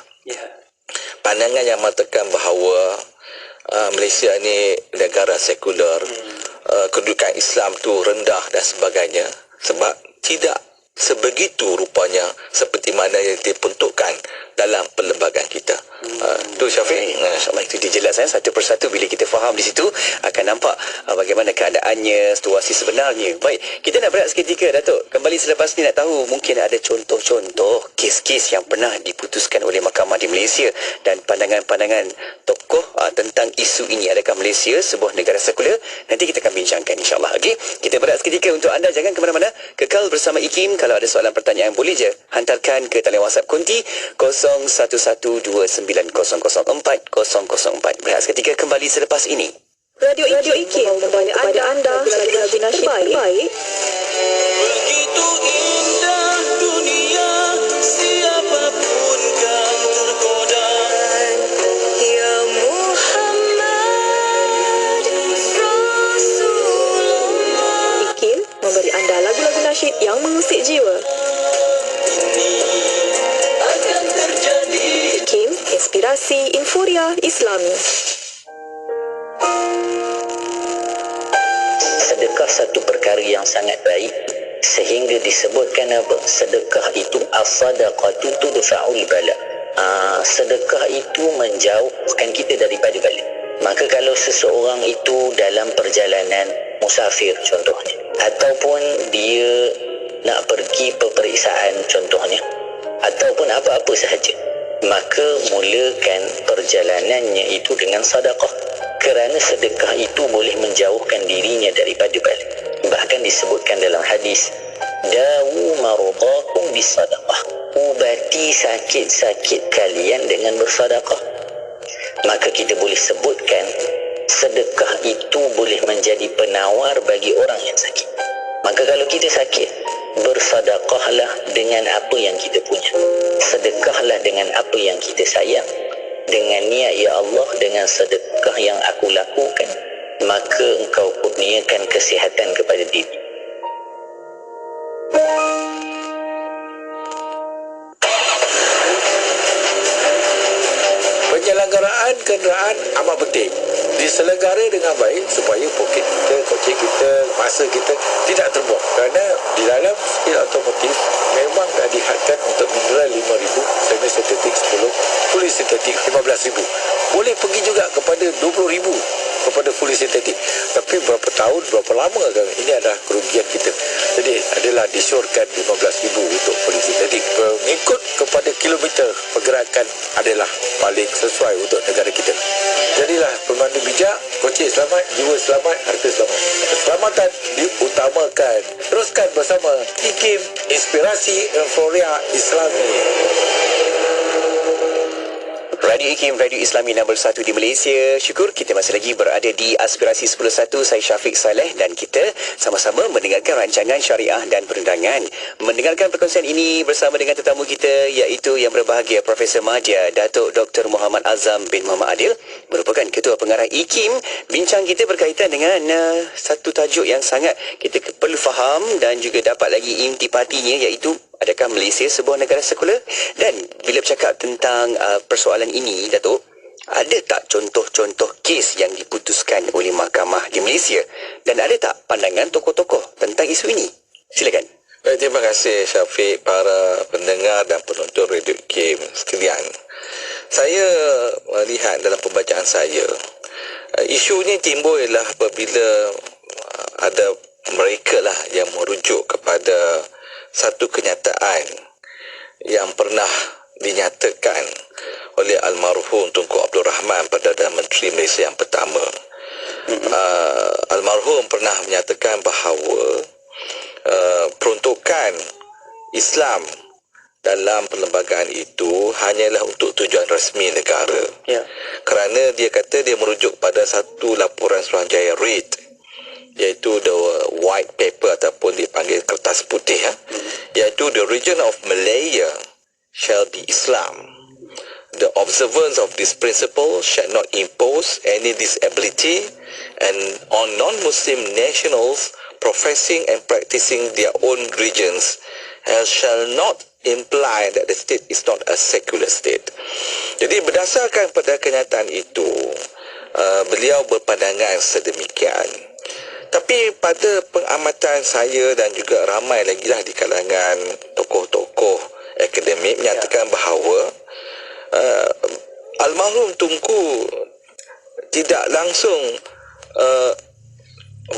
pandangan yang mengatakan bahawa Malaysia ni negara sekular, kedudukan Islam tu rendah dan sebagainya, sebab tidak sebegitu rupanya seperti mana yang diperuntukkan dalam perlembagaan kita. Tu Syafiq. InsyaAllah itu dijelaskan satu persatu. Bila kita faham di situ akan nampak bagaimana keadaannya, situasi sebenarnya. Baik, kita nak berehat seketika Datuk. Kembali selepas ni nak tahu mungkin ada contoh-contoh kes-kes yang pernah diputuskan oleh mahkamah di Malaysia dan pandangan-pandangan tokoh tentang isu ini. Adakah Malaysia sebuah negara sekular? Nanti kita akan bincangkan insyaAllah. Okey, kita berehat seketika. Untuk anda jangan ke mana-mana, kekal bersama IKIM. Kalau ada soalan pertanyaan boleh je hantarkan ke talian WhatsApp Konti 01129004. Berehat seketika, kembali selepas ini. Radio IKIM membawa kepada anda lagu-lagu nasyid terbaik. Begitu indah dunia, siapapun kan tergoda. Ya Muhammad Rasulullah. IKIM memberi anda lagu-lagu nasyid yang mengusik jiwa. Ini akan terjadi. IKIM, inspirasi Inforia Islami. Sedekah satu perkara yang sangat baik sehingga disebutkan apa? Sedekah itu as-sadaqatu tudfa'ul bala. Sedekah itu menjauhkan kita daripada bala. Maka kalau seseorang itu dalam perjalanan musafir contohnya, ataupun dia nak pergi peperiksaan contohnya, ataupun apa-apa sahaja, maka mulakan perjalanannya itu dengan sedekah, kerana sedekah itu boleh menjauhkan dirinya daripada bala. Bahkan disebutkan dalam hadis, dawu maradakum bisadaqah, ubati sakit-sakit kalian dengan bersedekah. Maka kita boleh sebutkan sedekah itu boleh menjadi penawar bagi orang yang sakit. Maka kalau kita sakit, bersedekahlah dengan apa yang kita punya. Sedekahlah dengan apa yang kita sayang. Dengan niat, ya Allah, dengan sedekah yang aku lakukan, maka engkau kurniakan kesihatan kepada diri. Penyelenggaraan kenderaan amat penting. Diselenggara dengan baik supaya poket kita, kocek kita, masa kita tidak terbuang. Kerana di dalam skill otomotif memang dah dihadkan untuk mineral 5,000, semi sintetik 10, fully sintetik 15,000. Boleh pergi juga kepada 20,000 kepada fully sintetik. Tapi berapa tahun, berapa lama kan ini adalah kerugian kita. Jadi adalah disyorkan 15,000 untuk fully sintetik. Mengikut kepada kilometer pergerakan adalah paling sesuai untuk negara kita. Jadilah pemandu bijak, kocek selamat, jiwa selamat, harta selamat. Keselamatan diutamakan. Teruskan bersama IKIM, Inspirasi Euforia Islami. Radio IKIM, Radio Islami nombor 1 di Malaysia. Syukur kita masih lagi berada di Aspirasi 10.1. Saya Syafiq Saleh dan kita sama-sama mendengarkan rancangan syariah dan perundangan. Mendengarkan perkongsian ini bersama dengan tetamu kita, iaitu yang berbahagia Profesor Madya Datuk Dr. Muhammad Azam bin Muhammad Adil, merupakan Ketua Pengarah IKIM. Bincang kita berkaitan dengan satu tajuk yang sangat kita perlu faham dan juga dapat lagi intipatinya, iaitu adakah Malaysia sebuah negara sekular? Dan bila bercakap tentang persoalan ini, Datuk, ada tak contoh-contoh kes yang diputuskan oleh mahkamah di Malaysia? Dan ada tak pandangan tokoh-tokoh tentang isu ini? Silakan. Baik, terima kasih Syafiq, para pendengar dan penonton Radio IKIM sekalian. Saya melihat dalam pembacaan saya, isu ini timbul ialah apabila ada mereka lah yang merujuk kepada satu kenyataan yang pernah dinyatakan oleh almarhum Tunku Abdul Rahman, Perdana Menteri Malaysia yang pertama. Almarhum pernah menyatakan bahawa peruntukan Islam dalam perlembagaan itu hanyalah untuk tujuan rasmi negara. Ya. Kerana dia kata dia merujuk pada satu laporan Suruhanjaya RAID, iaitu the white paper ataupun dipanggil kertas putih, iaitu the region of Malaya shall be Islam. The observance of this principle shall not impose any disability and on non-Muslim nationals professing and practicing their own regions, and shall not imply that the state is not a secular state. Jadi berdasarkan pada kenyataan itu, beliau berpandangan sedemikian. Tapi pada pengamatan saya dan juga ramai lagi lah di kalangan tokoh-tokoh akademik menyatakan bahawa almarhum Tunku tidak langsung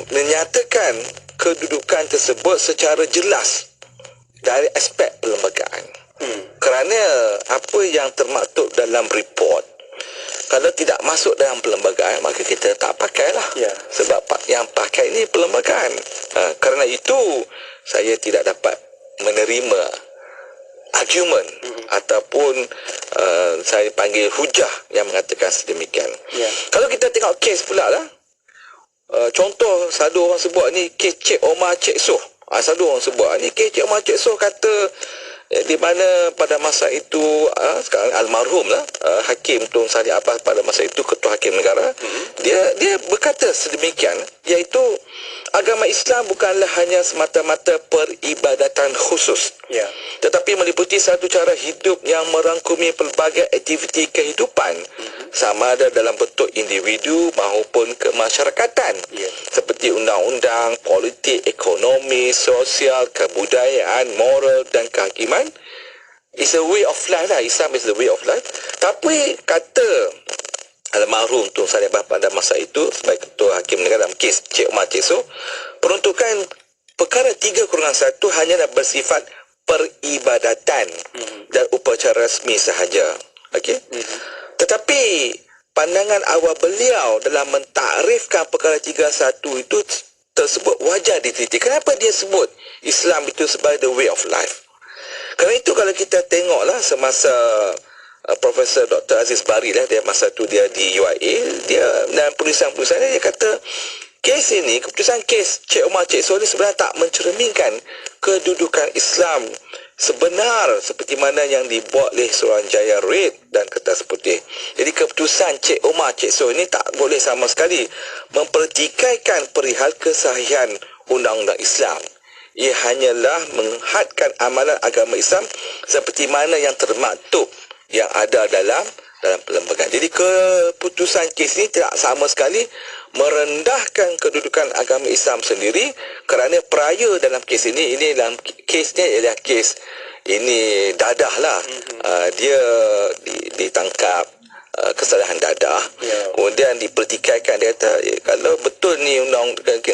menyatakan kedudukan tersebut secara jelas dari aspek perlembagaan. Kerana apa yang termaktub dalam report, kalau tidak masuk dalam perlembagaan, maka kita tak pakailah. Sebab yang pakai ini perlembagaan. Kerana itu saya tidak dapat menerima argument ataupun saya panggil hujah yang mengatakan sedemikian. Kalau kita tengok kes pula lah, contoh selalu orang sebut ni kes Cik Omar Cik Soh. Selalu orang sebut ni kes Cik Omar Cik Soh, kata di mana pada masa itu sekarang almarhum lah Hakim Tun Salleh Abbas pada masa itu Ketua Hakim Negara, dia berkata sedemikian, iaitu agama Islam bukanlah hanya semata-mata peribadatan khusus, tetapi meliputi satu cara hidup yang merangkumi pelbagai aktiviti kehidupan, sama ada dalam bentuk individu maupun kemasyarakatan, seperti undang-undang, politik, ekonomi, sosial, kebudayaan, moral dan kehakiman. It's a way of life lah. Islam is the way of life. Tapi kata almarhum Tun Salleh Abbas pada masa itu sebagai Ketua Hakim Negara dalam kes Cik Omar Cik Soh, peruntukan perkara 3/1 hanyalah bersifat peribadatan dan upacara rasmi sahaja. Okey. Tetapi pandangan awal beliau dalam mentakrifkan perkara 31 itu tersebut wajar diteliti. Kenapa dia sebut Islam itu sebagai the way of life? Kerana itu kalau kita tengoklah semasa Profesor Dr. Aziz Bari dia masa tu dia di UIA, dia dalam tulisan-tulisannya dia kata kes ini, keputusan kes Cik Omar Cik So ni sebenarnya tak mencerminkan kedudukan Islam sebenar seperti mana yang dibuat oleh Suruhanjaya Red dan Kertas Putih. Jadi keputusan Cik Omar Cik So ini tak boleh sama sekali mempertikaikan perihal kesahihan undang-undang Islam. Ia hanyalah menghadkan amalan agama Islam seperti mana yang termaktub yang ada dalam perlembagaan. Jadi keputusan kes ini tidak sama sekali merendahkan kedudukan agama Islam sendiri, kerana peraya dalam kes ini dalam kesnya ialah kes ini dadah lah. Dia ditangkap kesalahan dadah, kemudian dipertikaikan. Dia kata kalau betul ni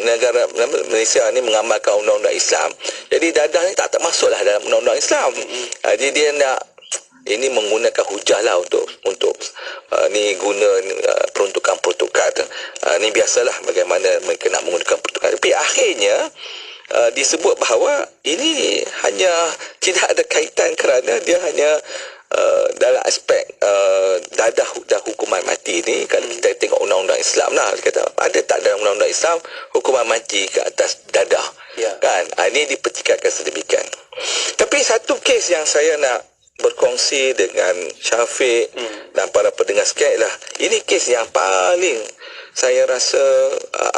negara Malaysia ni mengamalkan undang-undang Islam, jadi dadah ni tak masuklah dalam undang-undang Islam. Jadi dia nak ini menggunakan hujah lah untuk ni guna peruntukan-peruntukan. Ni biasalah bagaimana mereka nak menggunakan peruntukan. Tapi akhirnya disebut bahawa ini hanya tidak ada kaitan kerana dia hanya dalam aspek dadah hukuman mati ni. Kalau kita tengok undang-undang Islam lah, dia kata ada tak dalam undang-undang Islam hukuman mati ke atas dadah, kan? Ini dipertikaikan sedemikian. Tapi satu kes yang saya nak berkongsi dengan Syafiq dan para pendengar sekalian lah, ini kes yang paling saya rasa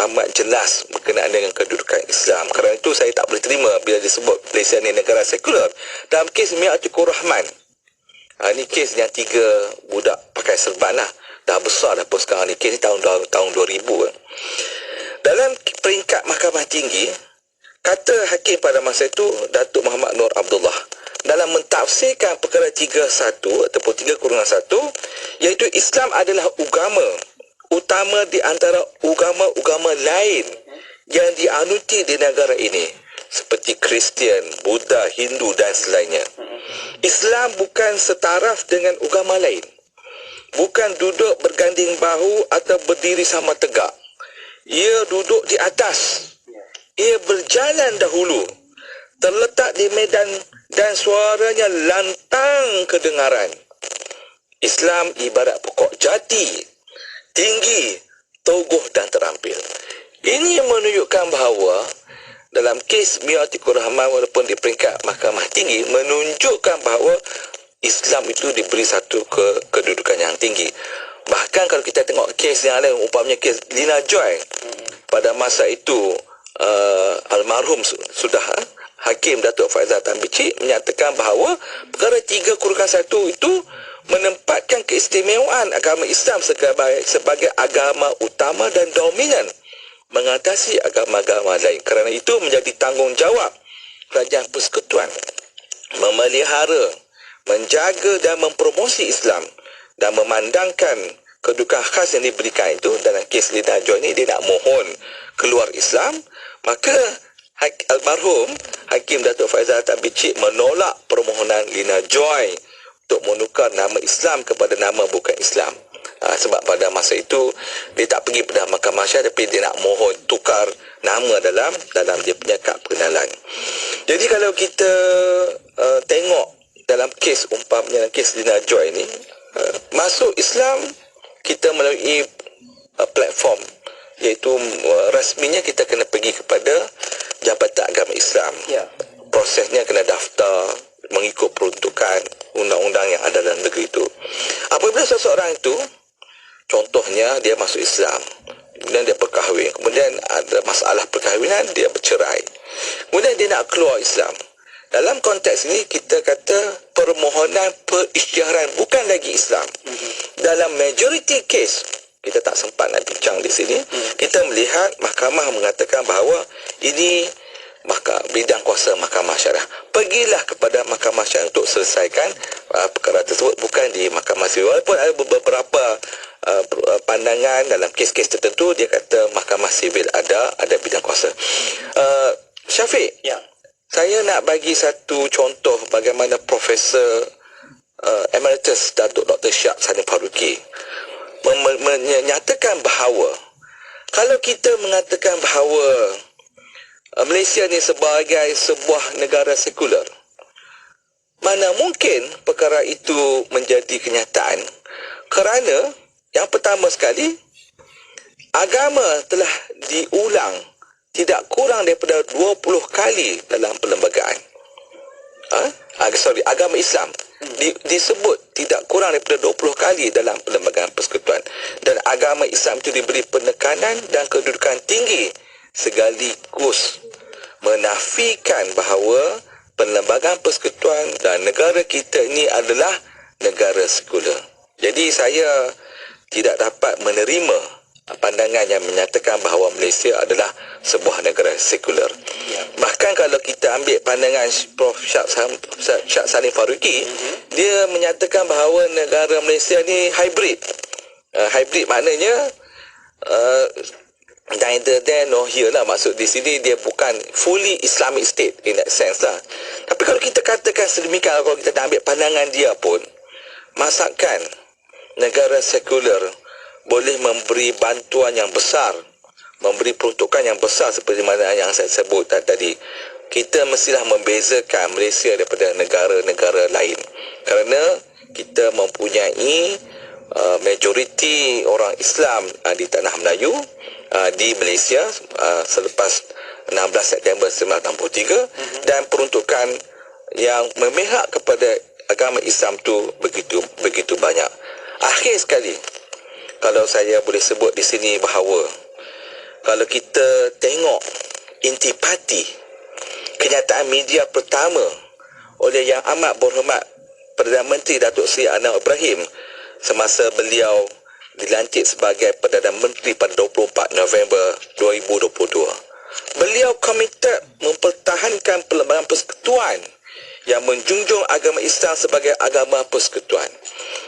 amat jelas berkenaan dengan kedudukan Islam. Kerana itu saya tak boleh terima bila disebut Malaysia ni negara sekular. Dalam kes Mia Atikur Rahman, ini kes yang 3 budak pakai serban lah, dah besar dah pun sekarang ni. Kes ni tahun 2000. Dalam peringkat Mahkamah Tinggi, kata hakim pada masa itu Datuk Muhammad Nur Abdullah dalam mentafsirkan perkara 31 ataupun 3/1, iaitu Islam adalah agama utama di antara agama-agama lain yang dianuti di negara ini, seperti Kristian, Buddha, Hindu dan selainnya. Islam bukan setaraf dengan agama lain, bukan duduk berganding bahu atau berdiri sama tegak. Ia duduk di atas, ia berjalan dahulu, terletak di medan dan suaranya lantang kedengaran. Islam ibarat pokok jati, tinggi, teguh dan terampil. Ini menunjukkan bahawa dalam kes Mia Atikur Rahman, walaupun di peringkat Mahkamah Tinggi, menunjukkan bahawa Islam itu diberi satu kedudukan yang tinggi. Bahkan kalau kita tengok kes yang lain, umpamanya kes Lina Joy, pada masa itu almarhum sudah Hakim Datuk Faizal Tan Bicik menyatakan bahawa perkara 3/1 itu menempatkan keistimewaan agama Islam sebagai agama utama dan dominan mengatasi agama-agama lain. Kerana itu menjadi tanggungjawab Kerajaan Persekutuan memelihara, menjaga dan mempromosi Islam dan memandangkan kedudukan khas yang diberikan itu. Dalam kes Lina Joy ini dia nak mohon keluar Islam, maka almarhum Hakim Datuk Faizal Tan Bicik menolak permohonan Lina Joy untuk menukar nama Islam kepada nama bukan Islam. Sebab pada masa itu dia tak pergi pada Mahkamah Syariah, tapi dia nak mohon tukar nama dalam dia punya kad pengenalan. Jadi kalau kita tengok dalam kes umpamanya kes Lina Joy ini, masuk Islam kita melalui platform, iaitu rasminya kita kena pergi kepada Jabatan Agama Islam. Prosesnya kena daftar mengikut peruntukan undang-undang yang ada dalam negeri itu. Apabila seseorang itu, contohnya dia masuk Islam, kemudian dia berkahwin, kemudian ada masalah perkahwinan, dia bercerai, kemudian dia nak keluar Islam. Dalam konteks ini kita kata permohonan perisytiharan bukan lagi Islam. Dalam majority case, kita tak sempat nak bincang di sini, kita melihat mahkamah mengatakan bahawa ini bidang kuasa Mahkamah Syariah. Pergilah kepada Mahkamah Syariah untuk selesaikan perkara tersebut, bukan di Mahkamah Sivil. Walaupun ada beberapa pandangan dalam kes-kes tertentu, dia kata Mahkamah Sivil ada bidang kuasa. Syafiq, saya nak bagi satu contoh bagaimana Profesor Emeritus Datuk Dr. Syah Salim Faruqi menyatakan bahawa kalau kita mengatakan bahawa Malaysia ni sebagai sebuah negara sekular, mana mungkin perkara itu menjadi kenyataan, kerana yang pertama sekali, agama telah diulang tidak kurang daripada 20 kali dalam perlembagaan. Agama Islam disebut tidak kurang daripada 20 kali dalam perlembagaan persekutuan, dan agama Islam itu diberi penekanan dan kedudukan tinggi sekaligus menafikan bahawa perlembagaan persekutuan dan negara kita ini adalah negara sekular. Jadi saya tidak dapat menerima pandangan yang menyatakan bahawa Malaysia adalah sebuah negara sekular. Bahkan kalau kita ambil pandangan Prof. Syah Salim Faruqi, dia menyatakan bahawa negara Malaysia ni hybrid. Hybrid maknanya neither there nor here lah. Maksud di sini dia bukan fully Islamic state in that sense lah. Tapi kalau kita katakan sedemikian, kalau kita nak ambil pandangan dia pun, masakan negara sekular boleh memberi bantuan yang besar, memberi peruntukan yang besar seperti mana yang saya sebut tadi. Kita mestilah membezakan Malaysia daripada negara-negara lain, kerana kita mempunyai majoriti orang Islam di tanah Melayu di Malaysia selepas 16 September 1963, dan peruntukan yang memihak kepada agama Islam tu begitu banyak. Akhir sekali, kalau saya boleh sebut di sini bahawa kalau kita tengok intipati kenyataan media pertama oleh Yang Amat Berhormat Perdana Menteri Datuk Seri Anwar Ibrahim semasa beliau dilantik sebagai Perdana Menteri pada 24 November 2022. Beliau komited mempertahankan perlembagaan persekutuan yang menjunjung agama Islam sebagai agama persekutuan.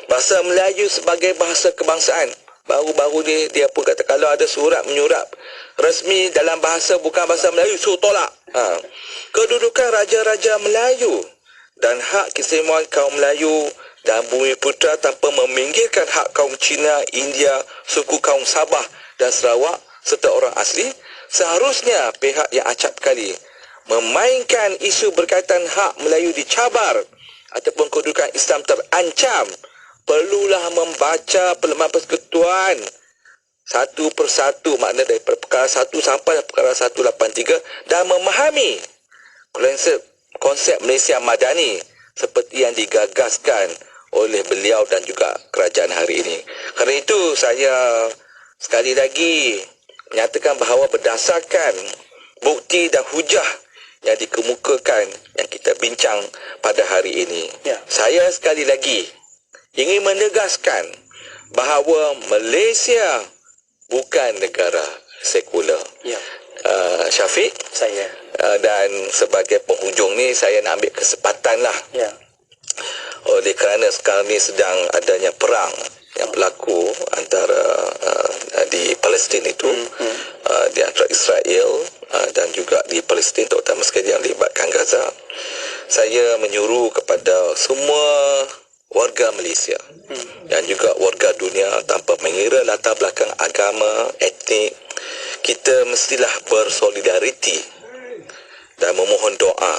Bahasa Melayu sebagai bahasa kebangsaan. Baru-baru ni dia pun kata kalau ada surat menyurat resmi dalam bahasa bukan bahasa Melayu, suruh tolak. Kedudukan Raja-Raja Melayu dan hak keistimewaan kaum Melayu dan Bumi Putra tanpa meminggirkan hak kaum Cina, India, suku kaum Sabah dan Sarawak serta orang asli, seharusnya pihak yang acap kali memainkan isu berkaitan hak Melayu dicabar ataupun kedudukan Islam terancam perlulah membaca perlembagaan persekutuan satu persatu, makna daripada perkara 1 sampai perkara 183, dan memahami konsep Malaysia Madani seperti yang digagaskan oleh beliau dan juga kerajaan hari ini. Kerana itu saya sekali lagi menyatakan bahawa berdasarkan bukti dan hujah yang dikemukakan yang kita bincang pada hari ini, saya sekali lagi ingin menegaskan bahawa Malaysia bukan negara sekular. Syafiq, Saya. dan sebagai penghujung ni saya nak ambil kesempatan lah. Oleh kerana sekarang ni sedang adanya perang yang berlaku antara di Palestin itu, di antara Israel dan juga di Palestin, terutama sekali yang melibatkan Gaza. Saya menyuruh kepada semua warga Malaysia dan juga warga dunia tanpa mengira latar belakang agama, etnik, kita mestilah bersolidariti dan memohon doa